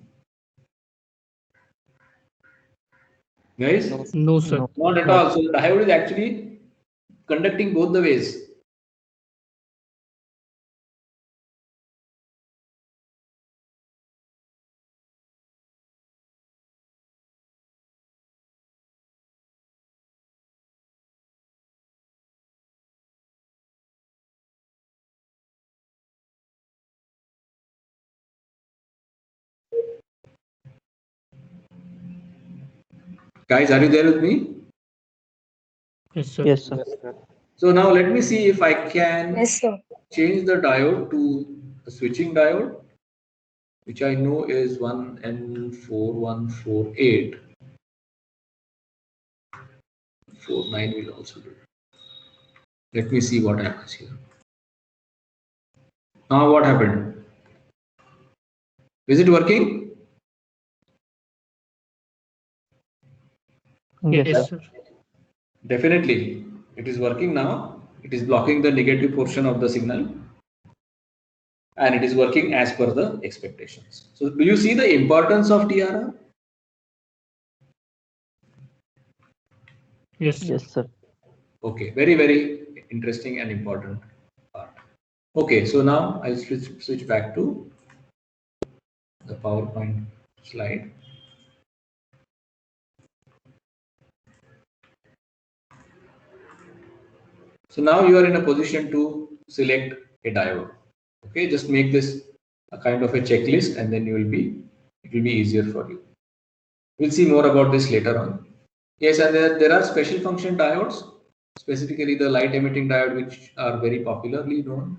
Guys? No, sir. Not at all. So the diode is actually conducting both the ways. Guys, are you there with me? Yes, sir. Yes, sir. So now let me see if I can Yes, sir. change the diode to a switching diode, which I know is 1N4148. 49 will also do. Let me see what happens here. Now what happened? Is it working? Yes, Yes, sir. sir. Definitely. It is working now. It is blocking the negative portion of the signal. And it is working as per the expectations. So do you see the importance of TRR? Yes, sir. Yes, sir. Okay, very, very interesting and important part. Okay, so now I'll switch back to the PowerPoint slide. So now you are in a position to select a diode. Okay, just make this a kind of a checklist and then it will be easier for you. We'll see more about this later on. Yes, and there are special function diodes, specifically the light emitting diode, which are very popularly known,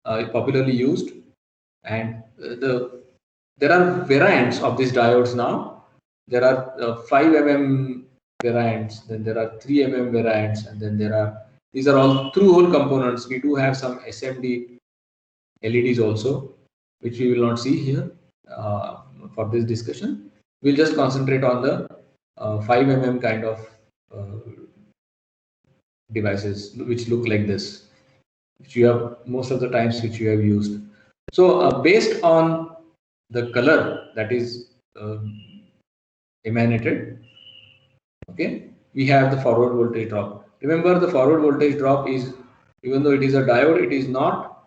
popularly used. And there are variants of these diodes now. There are 5 mm variants, then there are 3 mm variants, and then these are all through hole components. We do have some SMD LEDs also, which we will not see here for this discussion. We'll just concentrate on the 5 mm kind of devices which look like this, which you have most of the times which you have used. So based on the color that is emanated, okay, we have the forward voltage drop. Remember, the forward voltage drop is, even though it is a diode, it is not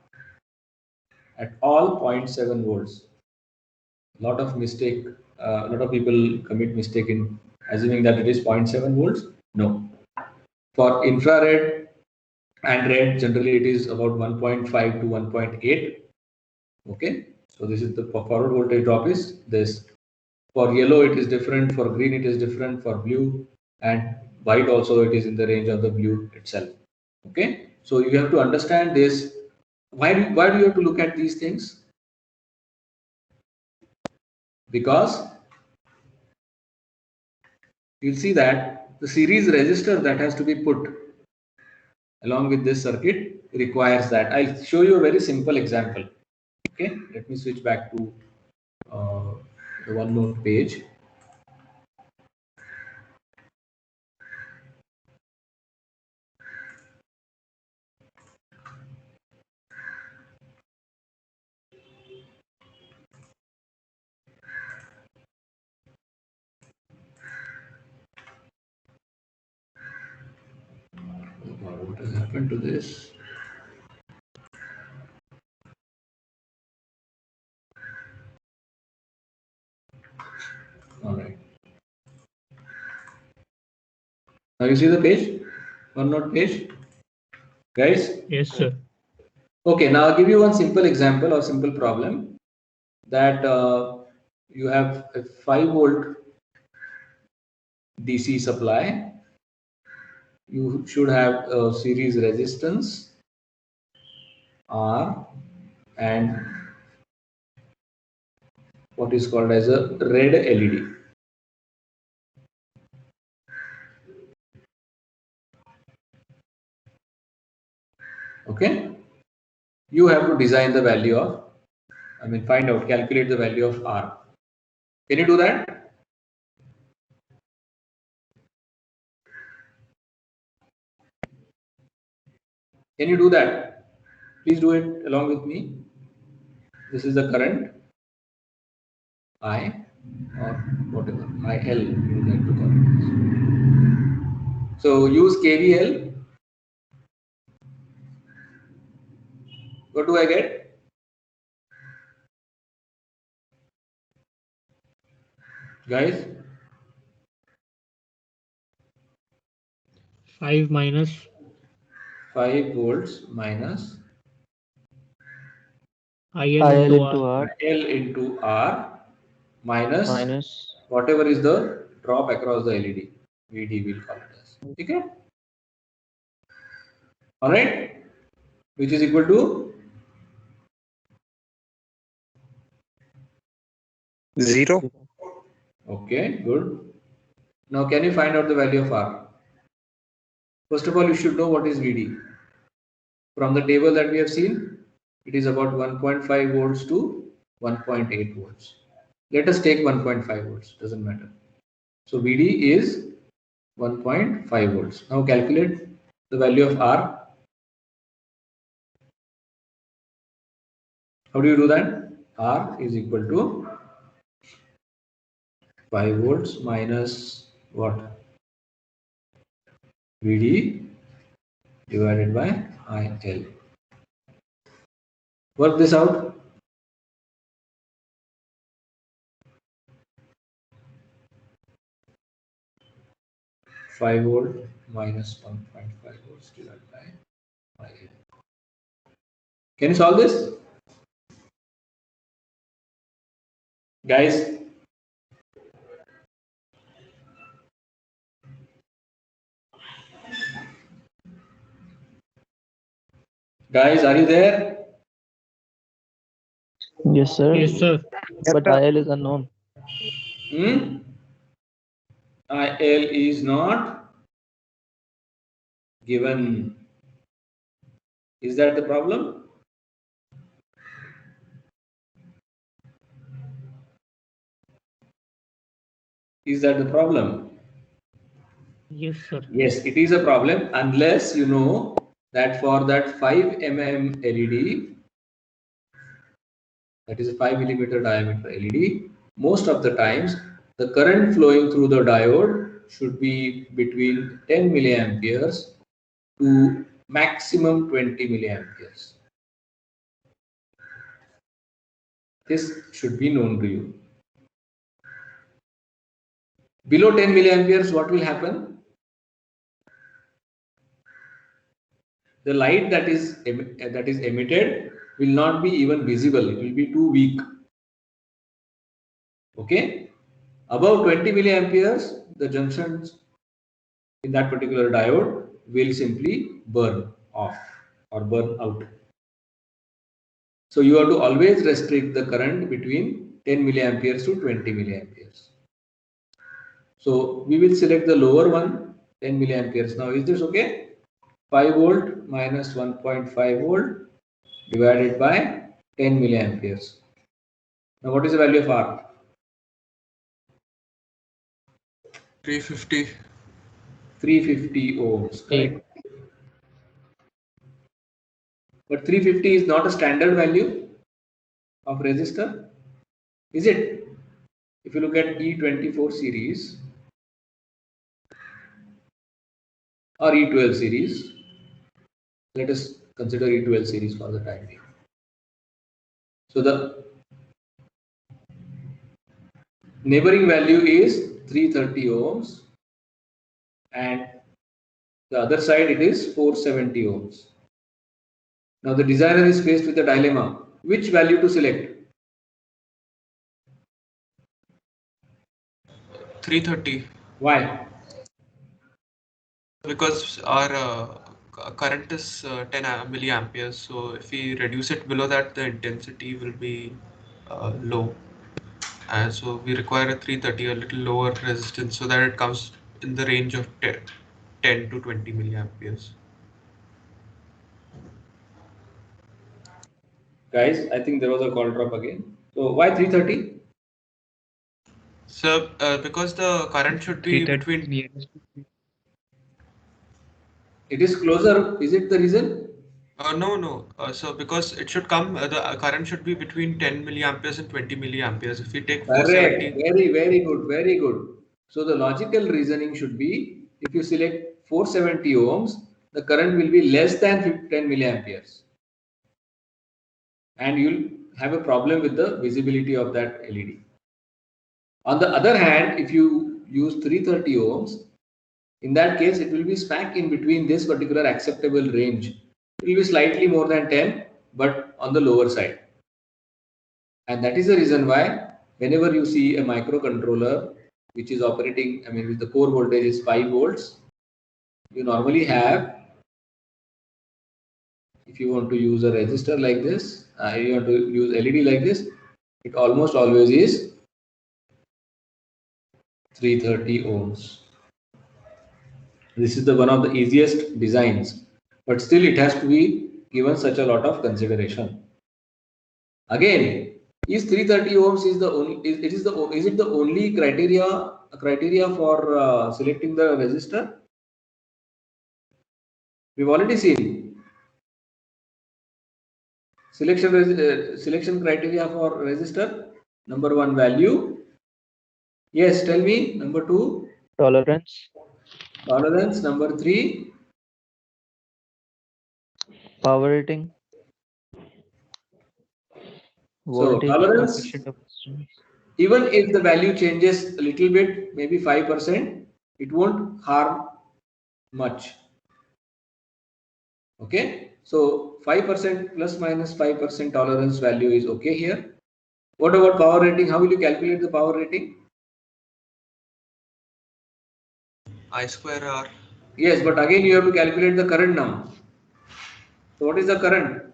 at all 0.7 volts. A lot of people commit mistake in assuming that it is 0.7 volts. No, for infrared and red, generally it is about 1.5 to 1.8. Okay, so this is the forward voltage drop is this. For yellow it is different, for green it is different, for blue and white also it is in the range of the blue itself. Okay, so you have to understand this. Why do you have to look at these things? Because you'll see that the series resistor that has to be put along with this circuit requires that. I'll show you a very simple example. Okay, let me switch back to the OneNote page. What has happened to this? All right. Now you see the page, OneNote page. Guys? Yes, sir. Okay, now I'll give you one simple example or simple problem that you have a 5-volt DC supply. You should have a series resistance R and what is called as a red LED. Okay, you have to design the value of, find out, calculate the value of R. Can you do that? Can you do that? Please do it along with me. This is the current I or whatever, IL you would like to call it. So use KVL. What do I get? Guys? 5 minus 5 volts minus IL IL into into R. R L into R minus minus whatever is the drop across the LED. VD will call it as. Okay? Alright? Which is equal to 0. Okay, good. Now can you find out the value of R? First of all, you should know what is VD. From the table that we have seen, it is about 1.5 volts to 1.8 volts. Let us take 1.5 volts, doesn't matter. So VD is 1.5 volts. Now calculate the value of R. How do you do that? R is equal to 5 volts minus what? VD divided by IL. Work this out. Five volt minus 1.5 volts divided by IL. Can you solve this? Guys? Guys, are you there? yes sir. Yes, sir. But IL is unknown. IL is not given. Is that the problem? Is that the problem? Yes, sir. Yes, it is a problem unless you know that for that 5 mm LED, that is a 5 millimeter diameter LED, most of the times the current flowing through the diode should be between 10 milliamperes to maximum 20 milliamperes. This should be known to you. Below 10 milliamperes, what will happen? The light that is emitted will not be even visible. It will be too weak. Okay. Above 20 milliamperes, the junctions in that particular diode will simply burn off or burn out. So you have to always restrict the current between 10 milliamperes to 20 milliamperes. So we will select the lower one, 10 milliamperes. Now is this okay? 5 volt minus 1.5 volt divided by 10 milliamperes. Now what is the value of R? 350. 350 ohms, correct? But 350 is not a standard value of resistor, is it? If you look at E24 series or E12 series, let us consider E12 series for the time being. So the neighboring value is 330 ohms and the other side it is 470 ohms. Now the designer is faced with a dilemma. Which value to select? 330. Why? Because our current is 10 milliamperes, so if we reduce it below that, the intensity will be low, and so we require a 330, a little lower resistance, so that it comes in the range of 10 to 20 milliamperes. Guys, I think there was a call drop again. So why 330? So because the current should be 330 between. nearest. It is closer. Is it the reason? No. So because it should come, the current should be between 10 milliamperes and 20 milliamperes. If we take Correct. 470, Very good. Very good. So the logical reasoning should be, if you select 470 ohms, the current will be less than 10 milliamperes. And you'll have a problem with the visibility of that LED. On the other hand, if you use 330 ohms, in that case, it will be smack in between this particular acceptable range. It will be slightly more than 10, but on the lower side. And that is the reason why whenever you see a microcontroller which is operating, I mean, with the core voltage is 5 volts, you normally have, if you want to use a resistor like this, you want to use LED like this, it almost always is 330 ohms. This is the one of the easiest designs, but still it has to be given such a lot of consideration. Again, is 330 ohms is the only is it the only criteria for selecting the resistor? We've already seen selection criteria for resistor. Number 1, value. Yes, tell me. Number 2, Tolerance, tolerance. Number 3, power rating, so voltage, tolerance. coefficient of resistance. Even if the value changes a little bit, maybe 5%, it won't harm much. Okay, so 5% plus minus 5% tolerance value is okay here. What about power rating? How will you calculate the power rating? I square R. Yes, but again you have to calculate the current now. So what is the current?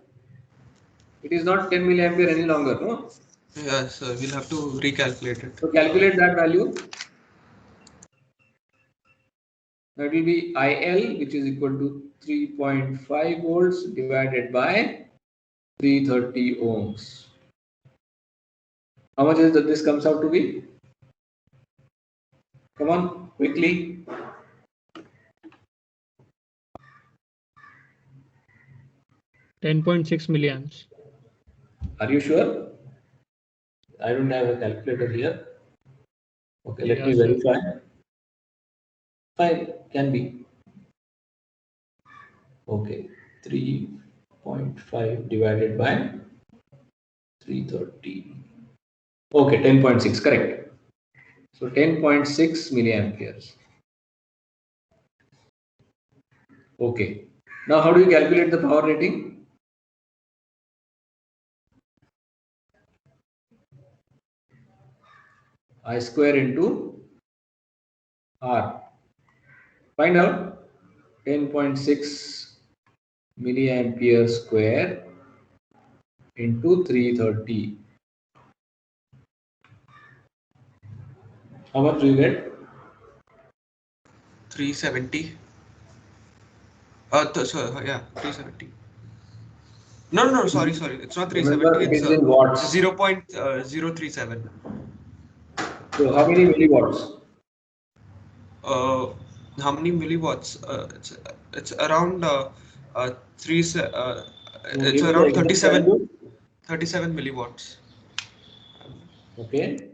It is not 10 milliampere any longer, no? Yes, we'll have to recalculate it. So calculate that value. That will be IL, which is equal to 3.5 volts divided by 330 ohms. How much is that this comes out to be? Come on, quickly. $10.6 milliamps. Are you sure? I don't have a calculator here. Okay, let Yeah, me sir. verify. Fine, can be. Okay, 3.5 divided by 330. Okay, 10.6, correct. So 10.6 milliamperes. Okay. Now how do you calculate the power rating? I square into R. Find out 10.6 milliampere square into 330. How much do you get? 370. Yeah, 370. No, sorry. It's not 370. Remember, it It's is in watts. 0.037. So how many milliwatts? How many milliwatts? It's around it's Give me the around exact 37 value. 37 milliwatts. Okay.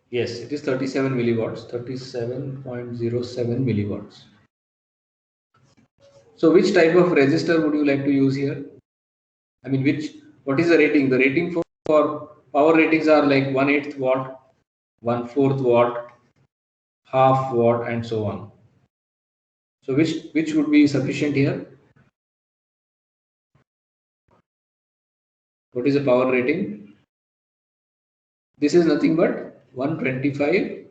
Yes, it is 37 milliwatts, 37.07 milliwatts. So which type of resistor would you like to use here? I mean, what is the rating? The rating for power ratings are like 1/8 watt, 1/4 watt, half watt, and so on. So which would be sufficient here? What is the power rating? This is nothing but 125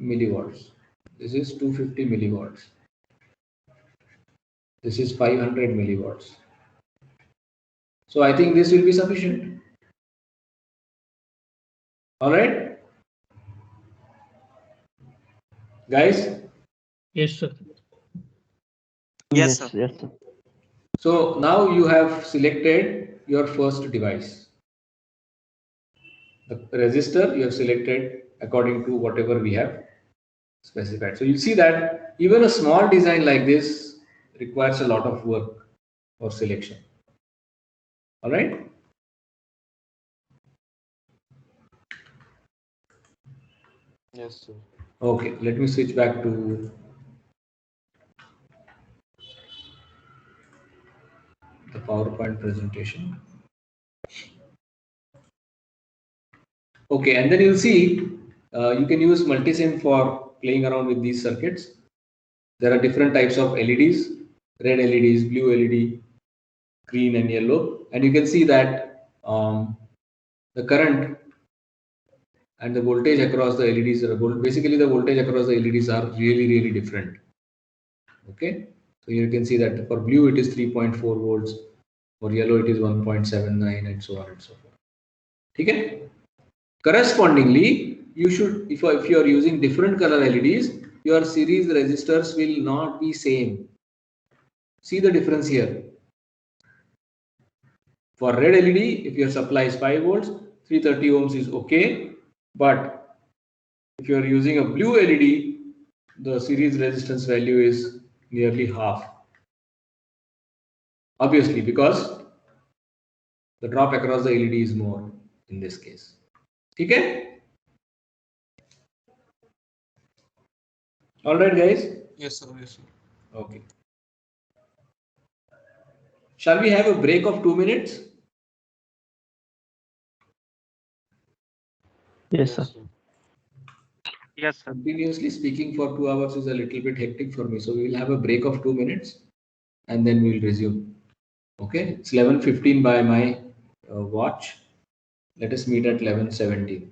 milliwatts. This is 250 milliwatts. This is 500 milliwatts. So I think this will be sufficient. All right, guys. Yes, sir. Yes, yes, sir. So now you have selected your first device. The resistor you have selected according to whatever we have specified. So you see that even a small design like this requires a lot of work for selection. All right. Yes, sir. Okay, let me switch back to the PowerPoint presentation. Okay, and then you'll see you can use multisim for playing around with these circuits. There are different types of LEDs, red LEDs, blue LED, green and yellow, and you can see that the current and the voltage across the LEDs are basically the voltage across the LEDs are really different. Okay, so you can see that for blue it is 3.4 volts, for yellow it is 1.79, and so on and so forth. Okay. Correspondingly, you should, if you are using different color LEDs, your series resistors will not be same. See the difference here. For red LED, if your supply is 5 volts, 330 ohms is okay. But if you are using a blue LED, the series resistance value is nearly half. Obviously, because the drop across the LED is more in this case. Okay? All right, guys. Yes, sir. Yes, sir. Okay. Shall we have a break of 2 minutes? Yes, sir. Yes, sir. Continuously speaking for 2 hours is a little bit hectic for me. So we will have a break of 2 minutes and then we will resume. Okay. It's 11:15 by my watch. Let us meet at 11:17.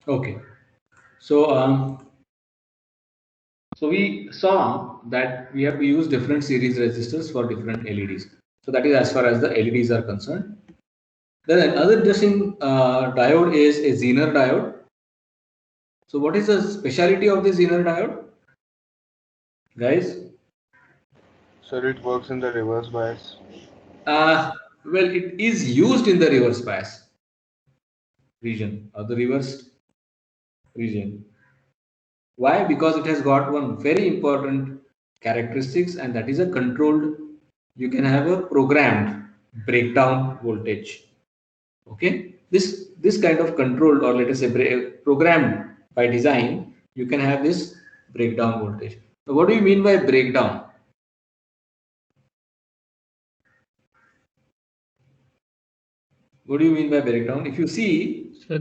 Okay. So so we saw that we have to use different series resistors for different LEDs. So that is as far as the LEDs are concerned. Then another interesting diode is a Zener diode. So what is the speciality of the Zener diode, guys? Sir, it works in the reverse bias. Well, it is used in the reverse bias region or the reversed region. Why? Because it has got one very important characteristics, and that is a controlled. You can have a programmed breakdown voltage. Okay, this kind of controlled, or let us say programmed by design, you can have this breakdown voltage. So what do you mean by breakdown? What do you mean by breakdown? If you see So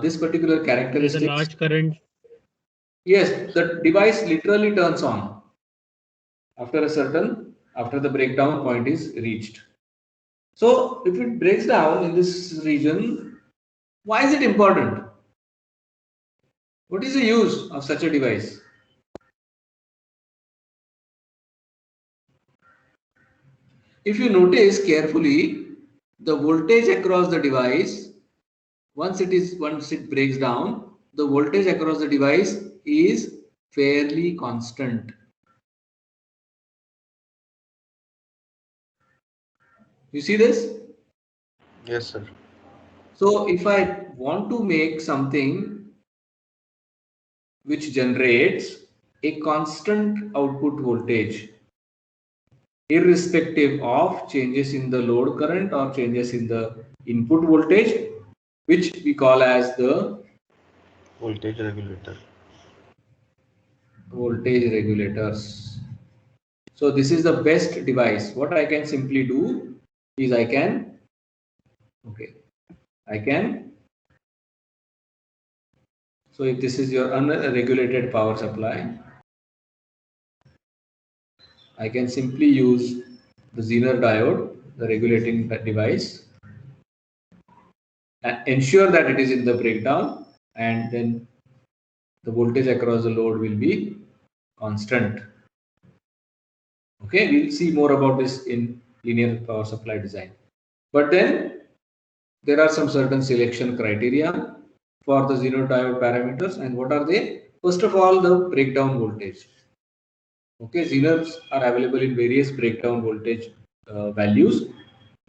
this particular there is a characteristics, large current. yes, the device literally turns on after the breakdown point is reached. So if it breaks down in this region, why is it important? What is the use of such a device? If you notice carefully, the voltage across the device, once it breaks down, the voltage across the device is fairly constant. You see this? Yes, sir. So if I want to make something which generates a constant output voltage, irrespective of changes in the load current or changes in the input voltage, which we call as the Voltage regulator. voltage regulators. So this is the best device. What I can simply do is I can so if this is your unregulated power supply, I can simply use the Zener diode, the regulating device, and ensure that it is in the breakdown, and then the voltage across the load will be constant. Okay, we'll see more about this in linear power supply design. But then there are some certain selection criteria for the Zener diode parameters, and what are they? First of all, the breakdown voltage. Okay, Zeners are available in various breakdown voltage values.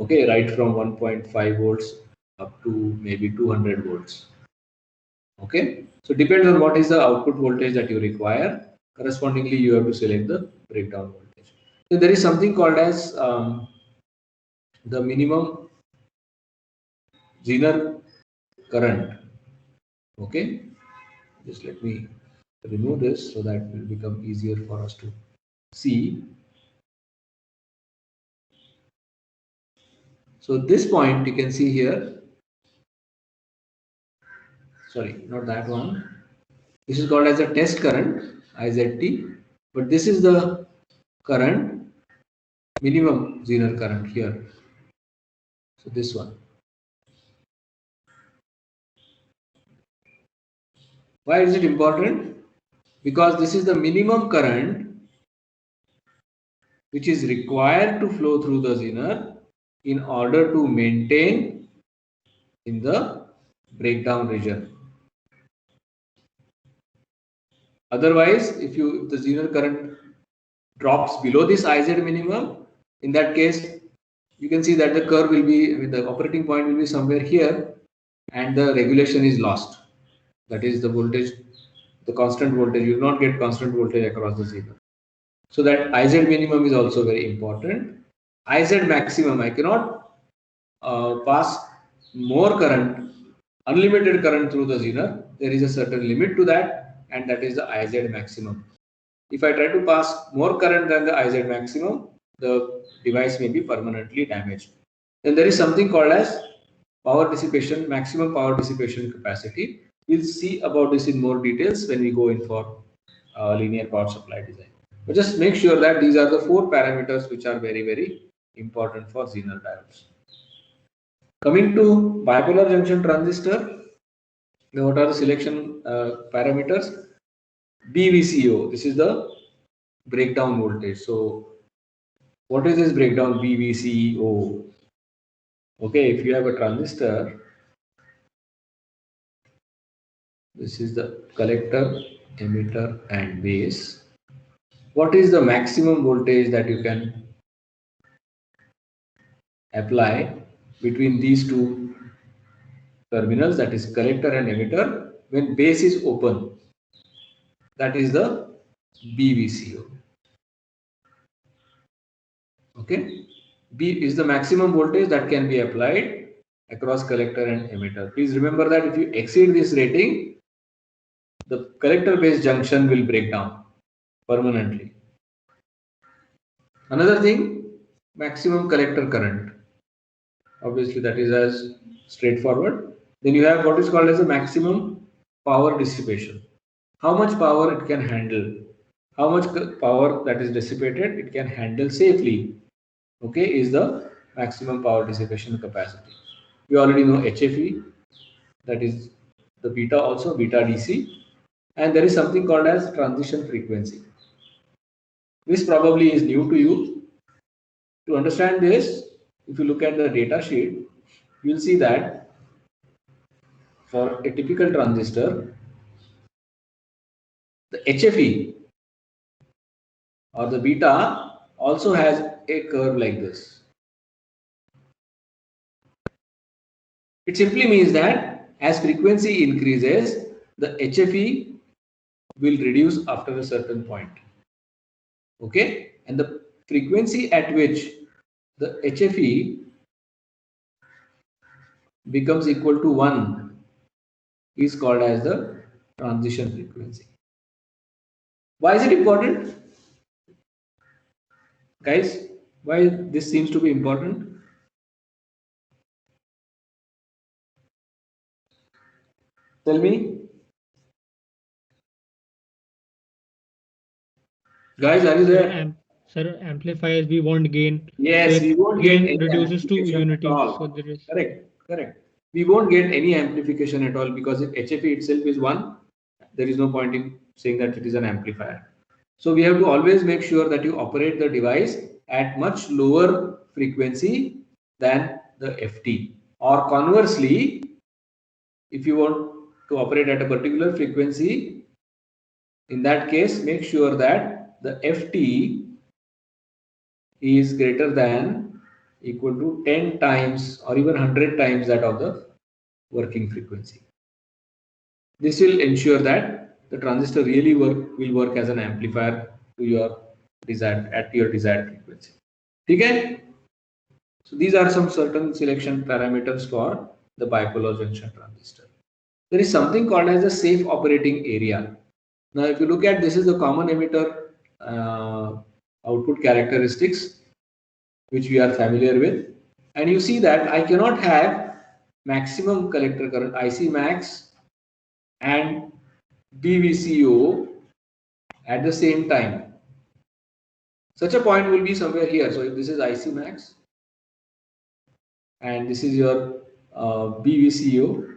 Okay, right from 1.5 volts up to maybe 200 volts. Okay, so depends on what is the output voltage that you require. Correspondingly, you have to select the breakdown voltage. So there is something called as the minimum Zener current. Okay, just let me remove this so that it will become easier for us to see. So this point you can see here. Sorry, not that one. This is called as a test current, IZT, but this is the current, minimum Zener current here. So this one. Why is it important? Because this is the minimum current which is required to flow through the Zener in order to maintain in the breakdown region. Otherwise, if the Zener current drops below this IZ minimum, in that case, you can see that the curve will be, the operating point will be somewhere here, and the regulation is lost. That is the voltage, the constant voltage. You will not get constant voltage across the Zener. So that IZ minimum is also very important. IZ maximum, I cannot pass more current, unlimited current through the Zener. There is a certain limit to that, and that is the IZ maximum. If I try to pass more current than the IZ maximum, the device may be permanently damaged. Then there is something called as power dissipation, maximum power dissipation capacity. We'll see about this in more details when we go in for linear power supply design. But just make sure that these are the 4 parameters which are very, very important for Zener diodes. Coming to bipolar junction transistor, Now, what are the selection parameters? BVCO, this is the breakdown voltage. So what is this breakdown BVCO? Okay, if you have a transistor, this is the collector, emitter and base. What is the maximum voltage that you can apply between these two terminals, that is collector and emitter, when base is open? That is the BVCO. Okay, B is the maximum voltage that can be applied across collector and emitter. Please remember that if you exceed this rating, the collector base junction will break down permanently. Another thing, maximum collector current. Obviously, that is as straightforward. Then you have what is called as the maximum power dissipation. How much power it can handle, how much power that is dissipated it can handle safely. Okay, is the maximum power dissipation capacity. We already know HFE, that is the beta, also beta DC, and there is something called as transition frequency. This probably is new to you. To understand this, if you look at the data sheet, you will see that for a typical transistor, the HFE or the beta also has a curve like this. It simply means that as frequency increases, the HFE will reduce after a certain point. Okay, and the frequency at which the HFE becomes equal to 1 is called as the transition frequency. Why is it important? Guys, why this seems to be important? Tell me. Guys, are you there? Sir, amplifiers we won't gain. Yes, So we won't get gain any reduces to amplification at unity. all. So there is Correct. We won't get any amplification at all because if HFE itself is 1, there is no point in saying that it is an amplifier. So we have to always make sure that you operate the device at much lower frequency than the FT. Or conversely, if you want to operate at a particular frequency, in that case, make sure that the FT is greater than equal to 10 times or even 100 times that of the working frequency. This will ensure that the transistor really will work as an amplifier to your desired frequency. Okay? So these are some certain selection parameters for the bipolar junction transistor. There is something called as a safe operating area. Now, if you look at this is the common emitter output characteristics, which we are familiar with, and you see that I cannot have maximum collector current IC max and BVCO at the same time. Such a point will be somewhere here. So if this is IC max and this is your BVCO,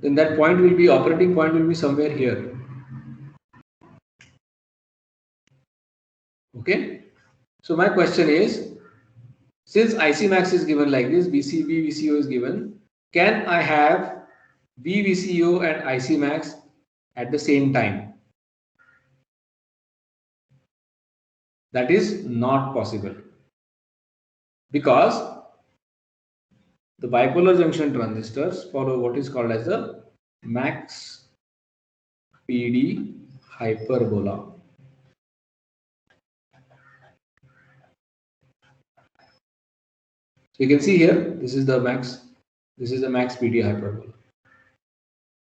then that point will be, operating point will be somewhere here. Okay. So my question is, since IC max is given like this, BVCO is given, can I have BVCO and IC max at the same time? That is not possible because the bipolar junction transistors follow what is called as the max PD hyperbola. So you can see here, this is the max PD hyperbola.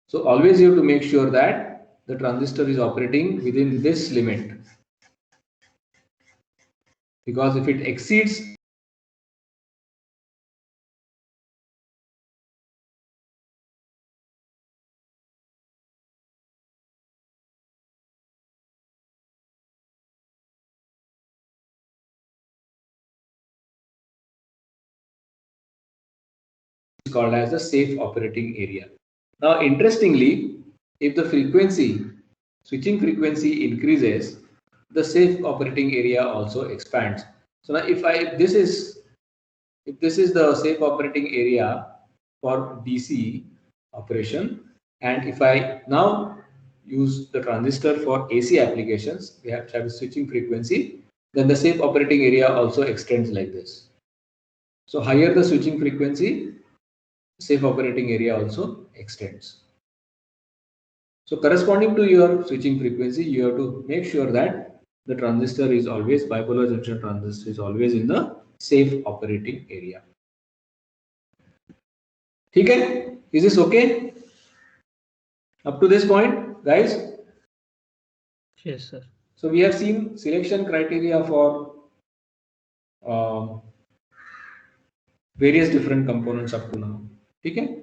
So always you have to make sure that the transistor is operating within this limit, because if it exceeds is called as the safe operating area. Now, interestingly, if the switching frequency increases, the safe operating area also expands. So now, if this is the safe operating area for DC operation, and if I now use the transistor for AC applications, we have to have a switching frequency, then the safe operating area also extends like this. So higher the switching frequency, safe operating area also extends. So corresponding to your switching frequency, you have to make sure that the transistor is always, bipolar junction transistor is always in the safe operating area. Okay? Is this okay? Up to this point, guys? Yes, sir. So we have seen selection criteria for various different components up to now. Okay?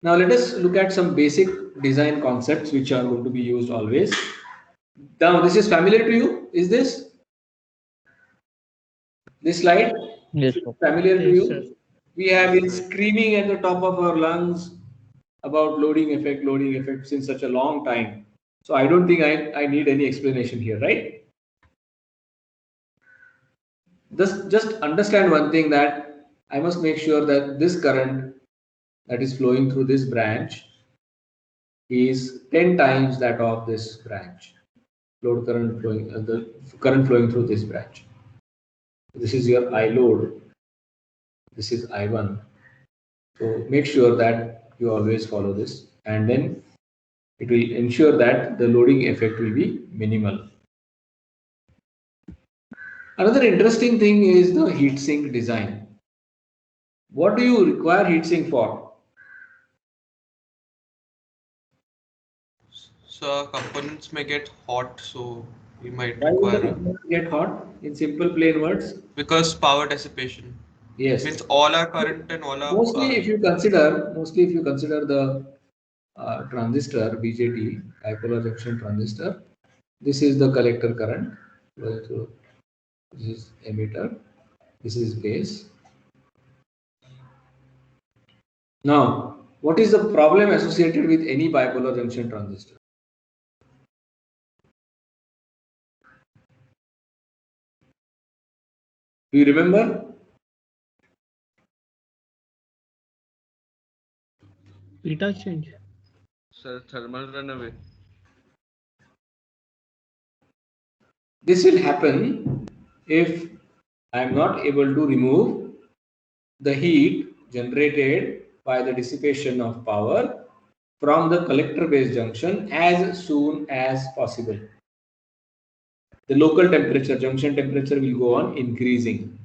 Now let us look at some basic design concepts which are going to be used always. Now this is familiar to you? Is this slide? Yes, sir. Familiar to Yes, you? sir. We have been screaming at the top of our lungs about loading effect since such a long time. So I don't think I need any explanation here, right? Just understand one thing, that I must make sure that this current that is flowing through this branch is 10 times that of this branch. Load current flowing, the current flowing through this branch. This is your I load. This is I1. So make sure that you always follow this, and then it will ensure that the loading effect will be minimal. Another interesting thing is the heatsink design. What do you require heatsink for? So our components may get hot, so we might Why will the require component get hot? In simple plain words? because power dissipation. Yes. Means all our current and all our Mostly if you consider the transistor BJT, bipolar junction transistor, this is the collector current flowing through. This is emitter. This is base. Now, what is the problem associated with any bipolar junction transistor? Do you remember? Beta change. Sir, thermal runaway. This will happen if I am not able to remove the heat generated by the dissipation of power from the collector base junction as soon as possible. The local temperature, junction temperature will go on increasing.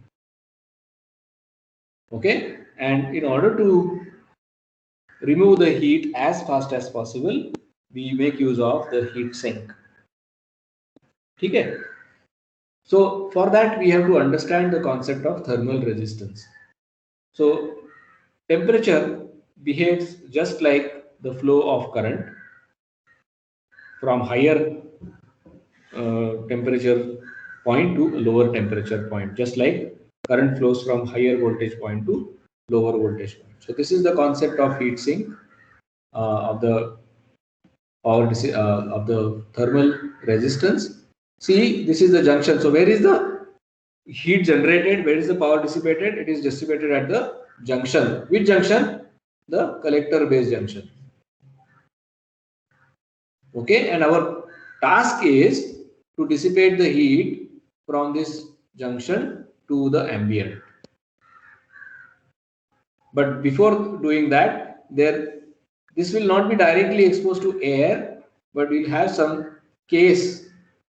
Okay, and in order to remove the heat as fast as possible, we make use of the heat sink. Okay. So for that we have to understand the concept of thermal resistance. So temperature behaves just like the flow of current from higher temperature point to lower temperature point, just like current flows from higher voltage point to lower voltage point. So this is the concept of heat sink of the thermal resistance. See, this is the junction. So where is the heat generated? Where is the power dissipated? It is dissipated at the junction. Which junction? The collector base junction. Okay, and our task is to dissipate the heat from this junction to the ambient. But before doing that, this will not be directly exposed to air, but we'll have some case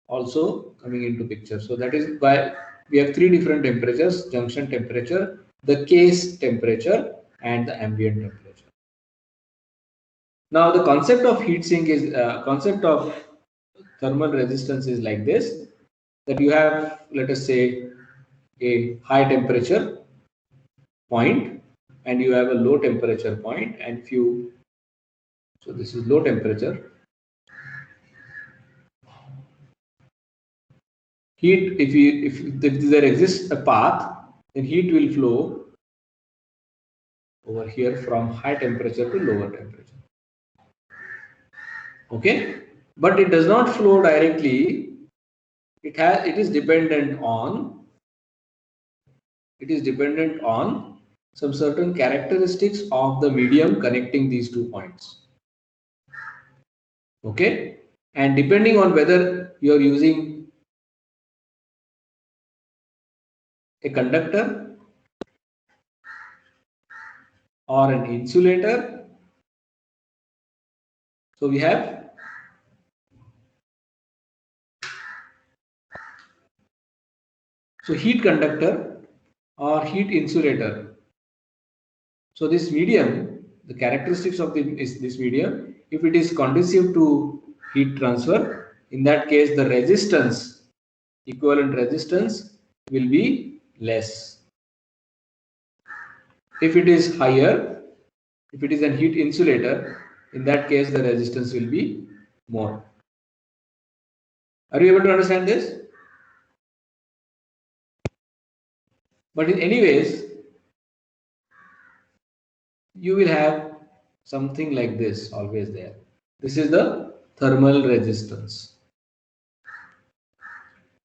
also coming into picture. So that is why we have three different temperatures: junction temperature, the case temperature, and the ambient temperature. Now the concept of heat sink is concept of thermal resistance is like this, that you have, let us say, a high temperature point and you have a low temperature point, and so this is low temperature. Heat, if there exists a path, then heat will flow over here from high temperature to lower temperature. Okay, but it does not flow directly. It is dependent on some certain characteristics of the medium connecting these 2 points. Okay, and depending on whether you are using a conductor or an insulator, so we have heat conductor or heat insulator. So this medium, the characteristics of this medium, if it is conducive to heat transfer, in that case the resistance, equivalent resistance will be less. If it is higher, if it is a heat insulator, in that case the resistance will be more. Are you able to understand this? But in any ways, you will have something like this always there. This is the thermal resistance.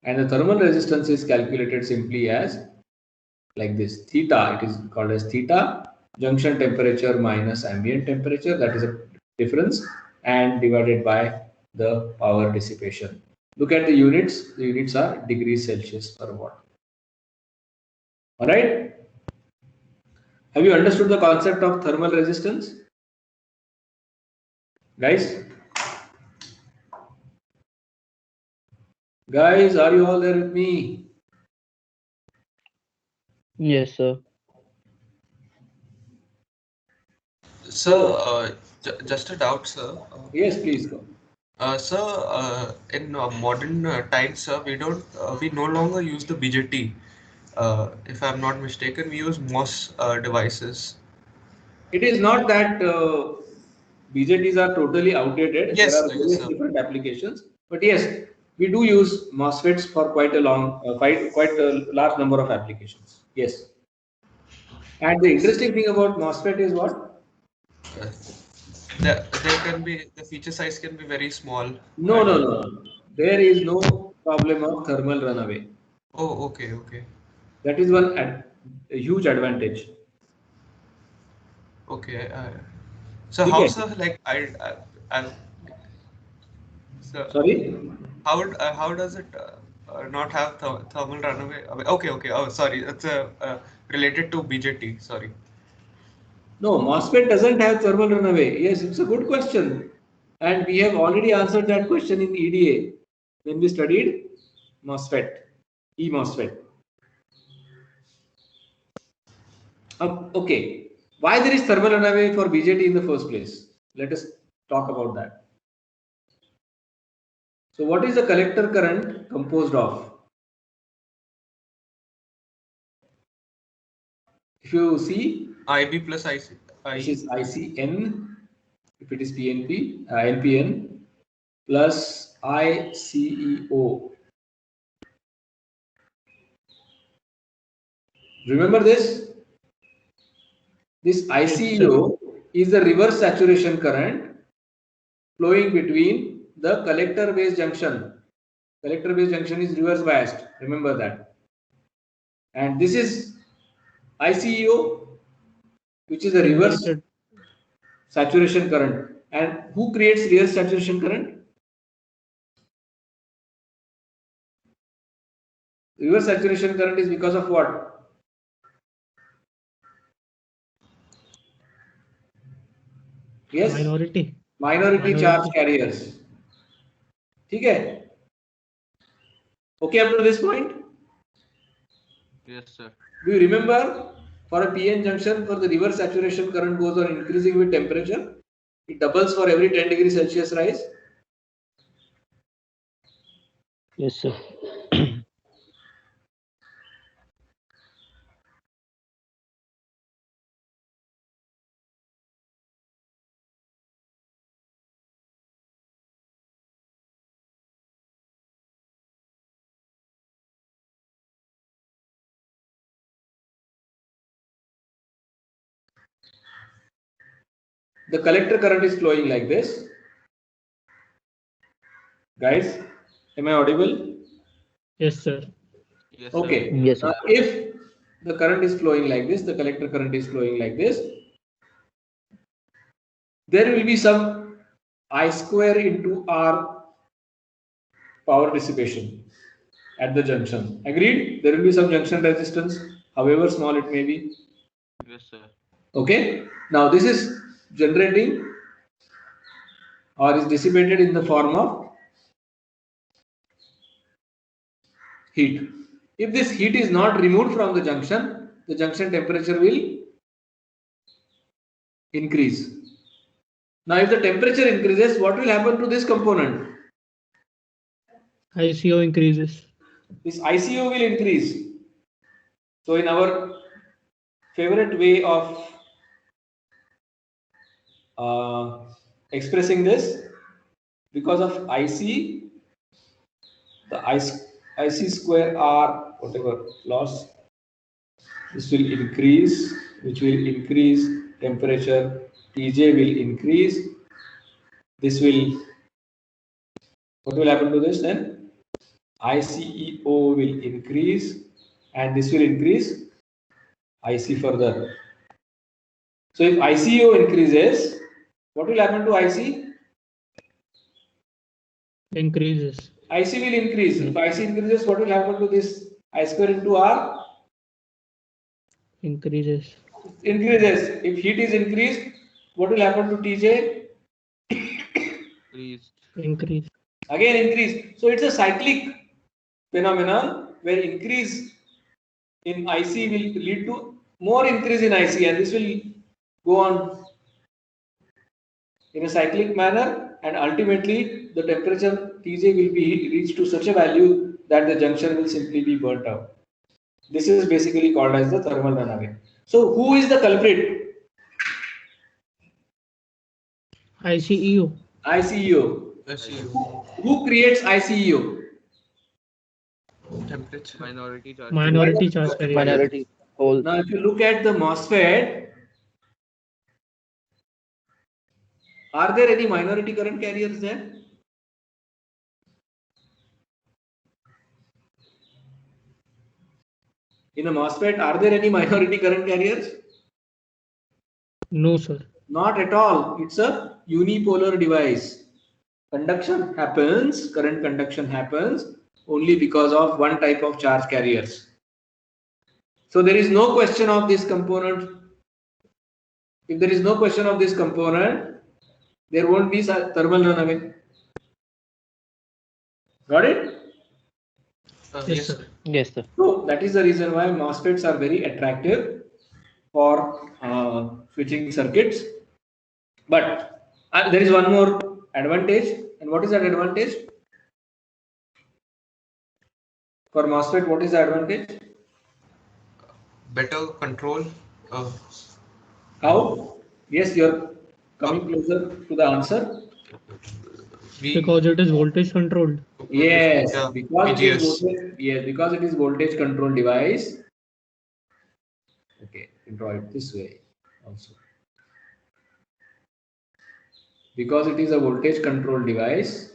And the thermal resistance is calculated simply as like this. Theta, it is called as theta, junction temperature minus ambient temperature, that is a difference, and divided by the power dissipation. Look at the units. The units are degrees Celsius per watt. All right. Have you understood the concept of thermal resistance? Guys? Guys, are you all there with me? Yes, sir. Sir, just a doubt, sir. Yes, please go. Sir, in modern times, sir, we no longer use the BJT. If I'm not mistaken, we use MOS devices. It is not that BJTs are totally outdated. There Yes, are sir, yes, various sir. different applications, but yes, we do use MOSFETs for quite a large number of applications. Yes, and the interesting thing about MOSFET is what? Uh, the feature size can be very small. No, no, And no, no. There is no problem of thermal runaway. oh, okay, okay, That is a huge advantage. okay. So how, Okay. sir? Like I so Sorry. how does it not have thermal runaway? Okay, okay. Oh, sorry. It's related to BJT. Sorry. No, MOSFET doesn't have thermal runaway. Yes, it's a good question. And we have already answered that question in EDA when we studied MOSFET, E-MOSFET. Okay, why there is thermal runaway for BJT in the first place? Let us talk about that. So what is the collector current composed of? If you see, IB plus IC. this is ICN, if it is PNP, NPN plus ICEO. Remember this? This ICEO is the reverse saturation current flowing between the collector base junction. Collector base junction is reverse biased. Remember that. And this is ICEO, which is the reverse saturation current. And who creates reverse saturation current? Reverse saturation current is because of what? Yes? Minority charge carriers. Okay? Okay up to this point? Yes, sir. Do you remember for a PN junction, for the reverse saturation current goes on increasing with temperature? It doubles for every 10 degrees Celsius rise. Yes, sir. the collector current is flowing like this. Guys, am I audible? Yes, sir. Yes, Okay. sir. Yes, sir. If the current is flowing like this, the collector current is flowing like this, there will be some I square into R power dissipation at the junction. Agreed? There will be some junction resistance, however small it may be. Yes, sir. Okay. Now this is generating or is dissipated in the form of heat. If this heat is not removed from the junction temperature will increase. Now if the temperature increases, what will happen to this component? ICO increases. This ICO will increase. So in our favorite way of expressing this, because of IC, the IC square R, whatever loss, this will increase, which will increase temperature. Tj will increase. This will, what will happen to this then? ICEO will increase, and this will increase IC further. So if ICO increases, what will happen to IC? Increases. IC will increase. If IC increases, what will happen to this I square into R? Increases. Increases. If heat is increased, what will happen to TJ? Increased. Increase. Again increase. So it's a cyclic phenomenon where increase in IC will lead to more increase in IC, and this will go on in a cyclic manner, and ultimately the temperature Tj will be reached to such a value that the junction will simply be burnt out. This is basically called as the thermal runaway. So who is the culprit? ICEO. ICEO. ICO. Who creates ICEO? Temperature. Minority charge. Minority charge carrier. Minority whole. Now if you look at the MOSFET, are there any minority current carriers there? In a MOSFET, are there any minority current carriers? No, sir. Not at all. It's a unipolar device. Conduction happens, current conduction happens only because of one type of charge carriers. So there is no question of this component. If there is no question of this component, there won't be thermal runaway. Got it? Yes, sir. Yes, sir. So that is the reason why MOSFETs are very attractive for switching circuits. But there is one more advantage. And what is that advantage? For MOSFET, what is the advantage? Better control. How? Yes, you're coming closer to the answer. Because it is voltage controlled. Yes, Yeah, because it is VGS. voltage, yes, because it is voltage control device. Okay, draw it this way also. Because it is a voltage control device,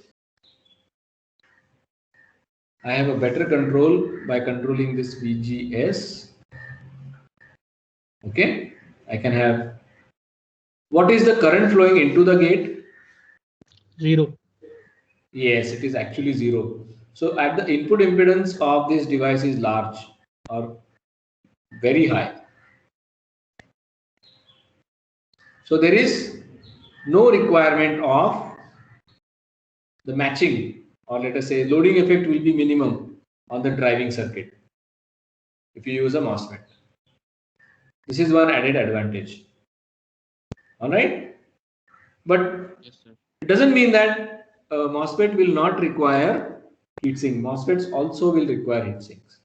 I have a better control by controlling this VGS. Okay, I can have, what is the current flowing into the gate? 0. Yes, it is actually 0. So at the input impedance of this device is large or very high. So there is no requirement of the matching, or let us say loading effect will be minimum on the driving circuit if you use a MOSFET. This is one added advantage. All right, but Yes, sir. it doesn't mean that MOSFET will not require heatsink. MOSFETs also will require heatsinks,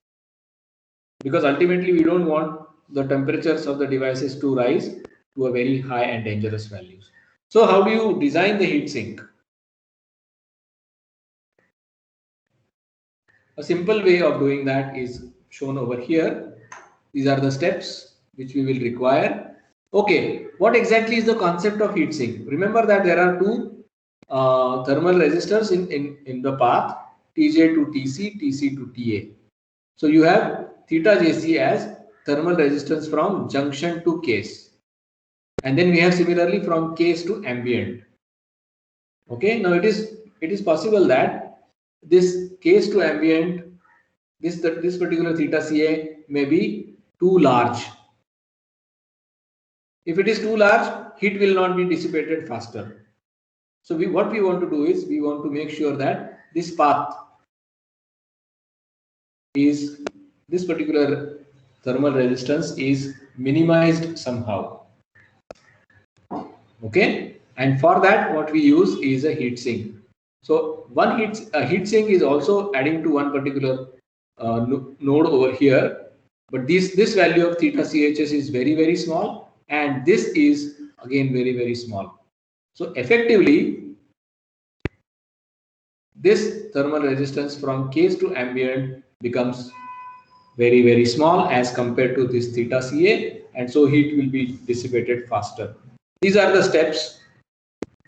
because ultimately we don't want the temperatures of the devices to rise to a very high and dangerous values. So how do you design the heatsink? A simple way of doing that is shown over here. These are the steps which we will require. Okay, what exactly is the concept of heat sink? Remember that there are two thermal resistors in the path, Tj to Tc, Tc to Ta. So you have theta Jc as thermal resistance from junction to case. And then we have similarly from case to ambient. Okay, now it is possible that this case to ambient, this particular theta Ca may be too large. If it is too large, heat will not be dissipated faster. So what we want to do is we want to make sure that this path is, this particular thermal resistance is minimized somehow. Okay, and for that what we use is a heat sink. So a heat sink is also adding to one particular node over here, but this value of theta Chs is very small, and this is again very small. So effectively, this thermal resistance from case to ambient becomes very small as compared to this theta Ca, and so heat will be dissipated faster. These are the steps.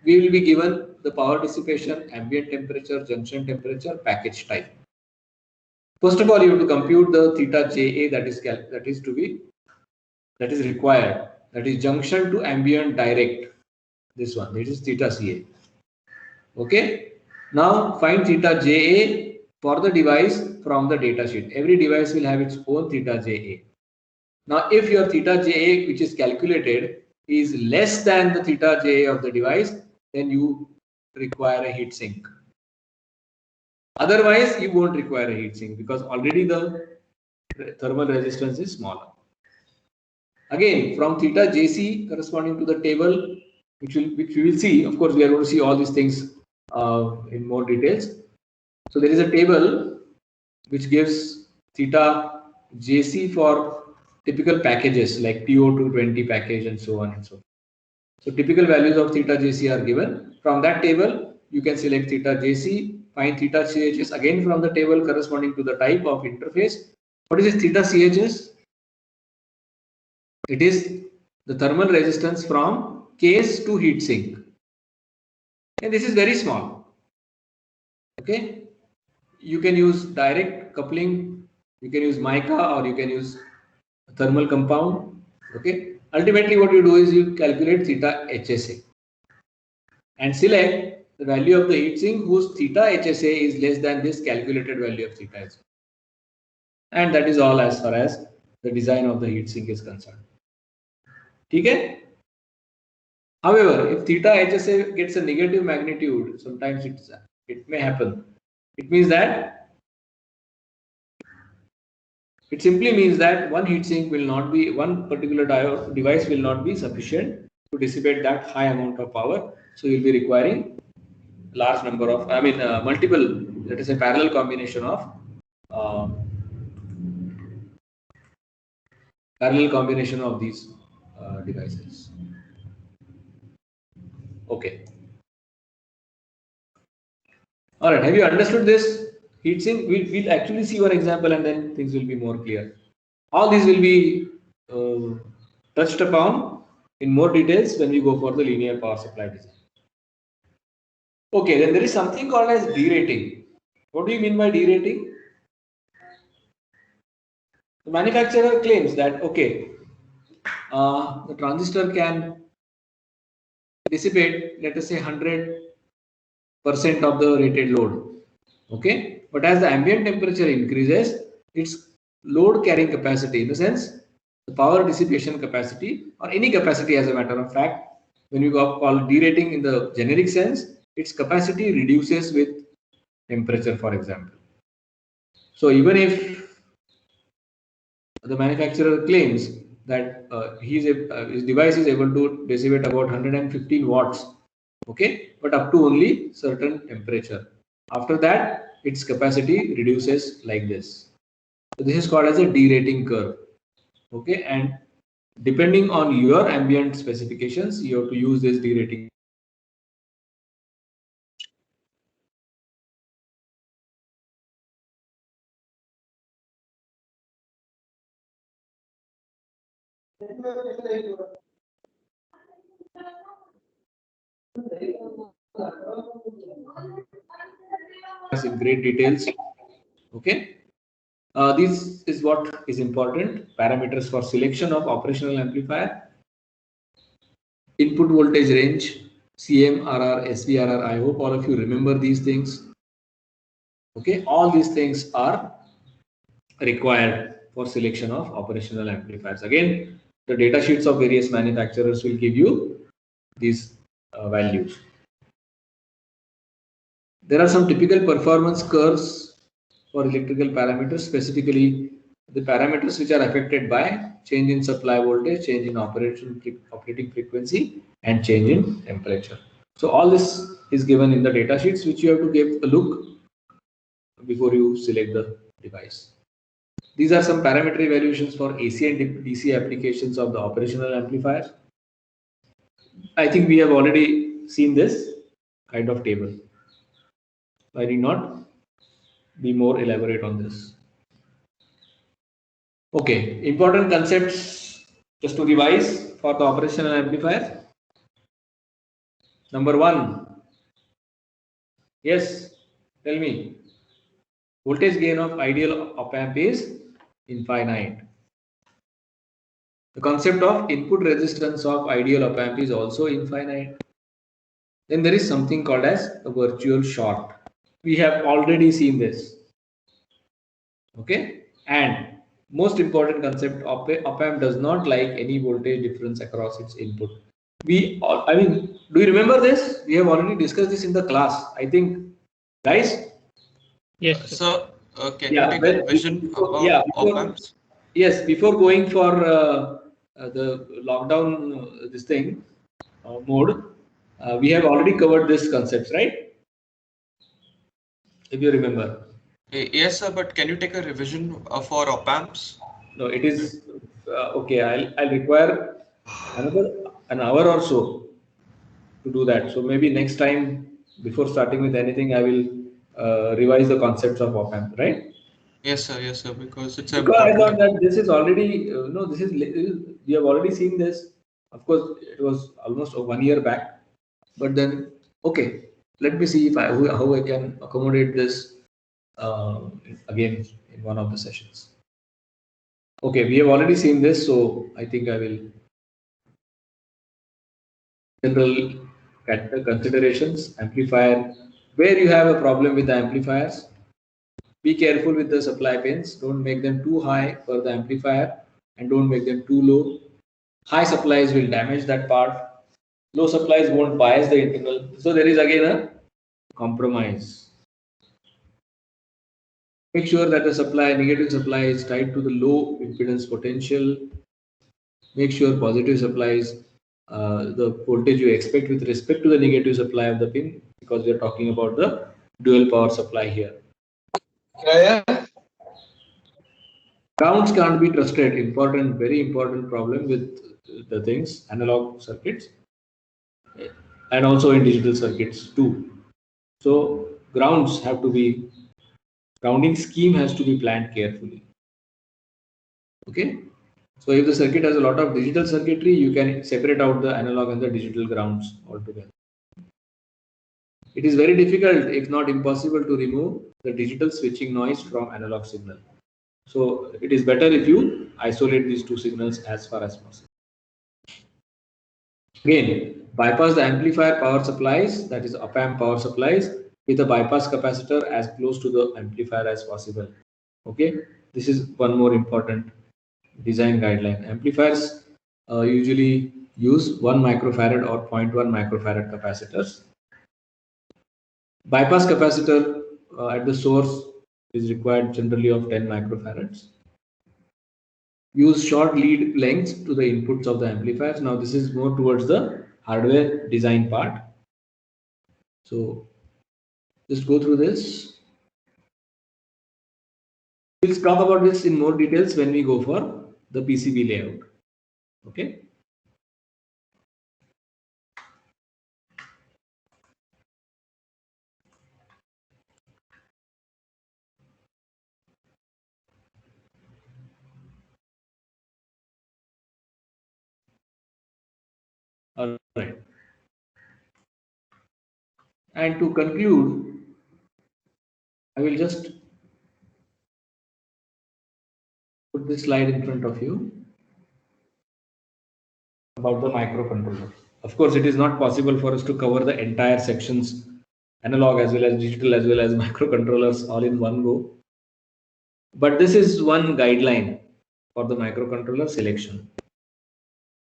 We will be given the power dissipation, ambient temperature, junction temperature, package type. First of all, you have to compute the theta Ja that is required. That is junction to ambient direct. This one, this is theta Ca. Okay. Now find theta Ja for the device from the data sheet. Every device will have its own theta Ja. Now, if your theta Ja, which is calculated, is less than the theta Ja of the device, then you require a heat sink. Otherwise, you won't require a heat sink because already the thermal resistance is smaller. Again, from theta Jc corresponding to the table, which we will see. Of course, we are going to see all these things in more details. So there is a table which gives theta Jc for typical packages like TO220 package and so on and so forth. So typical values of theta Jc are given. From that table, you can select theta Jc, find theta Chs again from the table corresponding to the type of interface. What is this theta Chs? It is the thermal resistance from case to heat sink. And this is very small. Okay. You can use direct coupling, you can use mica, or you can use thermal compound. Okay. Ultimately, what you do is you calculate theta HSA and select the value of the heat sink whose theta HSA is less than this calculated value of theta HSA. And that is all as far as the design of the heat sink is concerned. Okay? However, if theta HSA gets a negative magnitude, sometimes it may happen. It means that it simply means that one heatsink will not be, one particular device will not be sufficient to dissipate that high amount of power. So you'll be requiring large number of, multiple, that is a parallel combination of these devices. Okay. All right. Have you understood this heatsink? We'll actually see one example and then things will be more clear. All these will be touched upon in more details when we go for the linear power supply design. Okay, then there is something called as derating. What do you mean by derating? The manufacturer claims that, okay, the transistor can dissipate, let us say 100% of the rated load. Okay, but as the ambient temperature increases, its load carrying capacity, in the sense, the power dissipation capacity, or any capacity as a matter of fact, when you call derating in the generic sense, its capacity reduces with temperature, for example. So even if the manufacturer claims that his device is able to dissipate about 115 watts, okay, but up to only certain temperature. After that, its capacity reduces like this. So this is called as a derating curve. Okay, and depending on your ambient specifications, you have to use this derating. In great details. Okay. This is what is important. Parameters for selection of operational amplifier. Input voltage range, CMRR, SVRR. I hope all of you remember these things. Okay. All these things are required for selection of operational amplifiers. Again, the data sheets of various manufacturers will give you these values. There are some typical performance curves for electrical parameters, specifically the parameters which are affected by change in supply voltage, change in operating frequency, and change in temperature. So all this is given in the data sheets, which you have to give a look before you select the device. These are some parameter evaluations for AC and DC applications of the operational amplifier. I think we have already seen this kind of table. I need not be more elaborate on this. Okay, important concepts just to revise for the operational amplifier. Number one, yes, tell me. Voltage gain of ideal op amp is infinite. The concept of input resistance of ideal op amp is also infinite. Then there is something called as a virtual short. We have already seen this. Okay, and most important concept, op amp does not like any voltage difference across its input. I mean, do you remember this? We have already discussed this in the class, I think, guys. Yes, sir. So, can you take a revision about op amps? Yes, before going for the lockdown, this thing mode, we have already covered this concepts, right? If you remember. Yes, sir, but can you take a revision for op amps? No, it is okay. I'll require an hour or so to do that. So maybe next time, before starting with anything, I will revise the concepts of op amp, right? Yes, sir, because it's Because I thought important. that this is already no, this is we have already seen this. Of course, it was almost 1 year back, but then okay, let me see if how I can accommodate this again in one of the sessions. Okay, we have already seen this, so I think I will general considerations. Amplifier, where you have a problem with the amplifiers, be careful with the supply pins. Don't make them too high for the amplifier and don't make them too low. High supplies will damage that part. Low supplies won't bias the internal. So there is again a compromise. Make sure that the negative supply is tied to the low impedance potential. Make sure positive supplies the voltage you expect with respect to the negative supply of the pin, because we are talking about the dual power supply here. Grounds can't be trusted. Important, very important problem with the things, analog circuits, and also in digital circuits too. So grounding scheme has to be planned carefully. Okay. So if the circuit has a lot of digital circuitry, you can separate out the analog and the digital grounds altogether. It is very difficult, if not impossible, to remove the digital switching noise from analog signal. So it is better if you isolate these two signals as far as possible. Again, bypass the amplifier power supplies, that is op amp power supplies, with a bypass capacitor as close to the amplifier as possible. Okay, this is one more important design guideline. Amplifiers usually use 1 microfarad or 0.1 microfarad capacitors. Bypass capacitor at the source is required generally of 10 microfarads. Use short lead lengths to the inputs of the amplifiers. Now this is more towards the hardware design part. So just go through this. We'll talk about this in more details when we go for the PCB layout. Okay. All right. And to conclude, I will just put this slide in front of you about the microcontroller. Of course, it is not possible for us to cover the entire sections, analog as well as digital as well as microcontrollers all in one go. But this is one guideline for the microcontroller selection.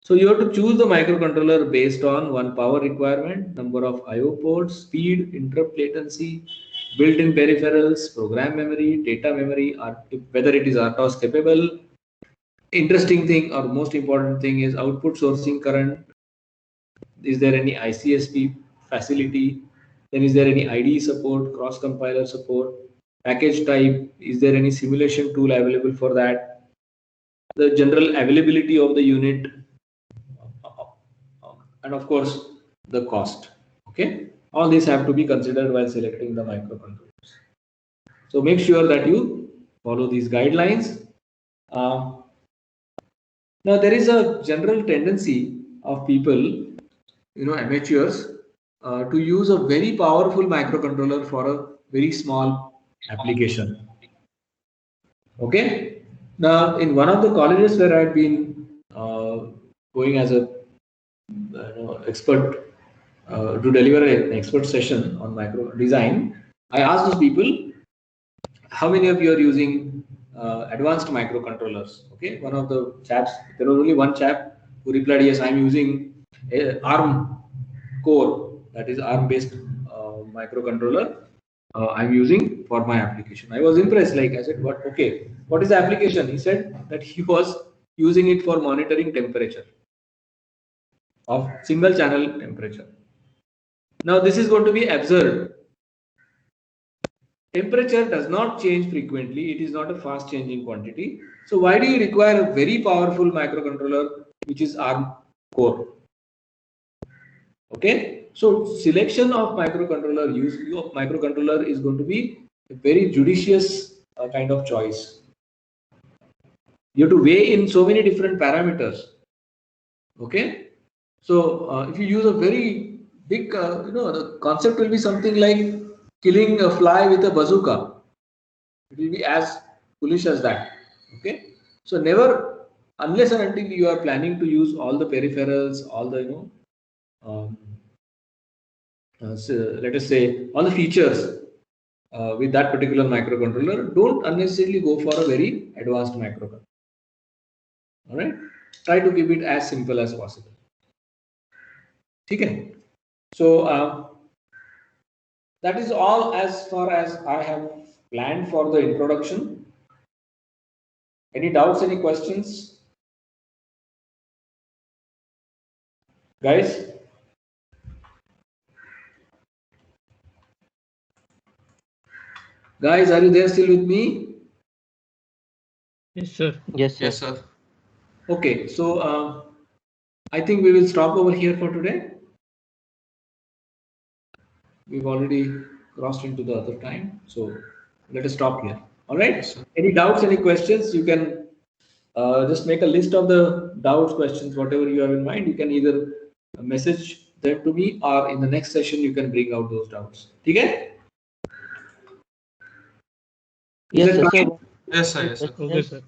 So you have to choose the microcontroller based on one, power requirement, number of I/O ports, speed, interrupt latency, built-in peripherals, program memory, data memory, or whether it is RTOS capable. Interesting thing or most important thing is output sourcing current. Is there any ICSP facility? Then is there any IDE support, cross compiler support, package type? Is there any simulation tool available for that? The general availability of the unit, and of course the cost. Okay, all these have to be considered while selecting the microcontrollers. So make sure that you follow these guidelines. Now there is a general tendency of people, amateurs, to use a very powerful microcontroller for a very small application. Okay. Now in one of the colleges where I've been going as a expert to deliver an expert session on micro design, I asked those people, how many of you are using advanced microcontrollers? Okay, one of the chaps, there was only one chap who replied, yes, I'm using ARM core, that is ARM based microcontroller. I'm using for my application. I was impressed. Like I said, what? Okay, what is the application? He said that he was using it for monitoring temperature of single channel temperature. Now this is going to be absurd. Temperature does not change frequently. It is not a fast changing quantity. So why do you require a very powerful microcontroller which is ARM core? Okay. So selection of microcontroller, use of microcontroller is going to be a very judicious kind of choice. You have to weigh in so many different parameters. Okay. So if you use a very big, the concept will be something like killing a fly with a bazooka. It will be as foolish as that. Okay. So never, unless and until you are planning to use all the peripherals, all the so let us say all the features with that particular microcontroller, don't unnecessarily go for a very advanced microcontroller. All right. Try to keep it as simple as possible. Okay. So that is all as far as I have planned for the introduction. Any doubts, any questions? Guys? Guys, are you there still with me? Yes, sir. Yes, sir. Yes, sir. Okay, so I think we will stop over here for today. We've already crossed into the other time, so let us stop here. All right. Yes, sir. Any doubts, any questions? You can just make a list of the doubts, questions, whatever you have in mind. You can either message them to me, or in the next session you can bring out those doubts. Okay? Yes, Is that sir. fine? Yes, sir. Yes, sir. Okay, sir.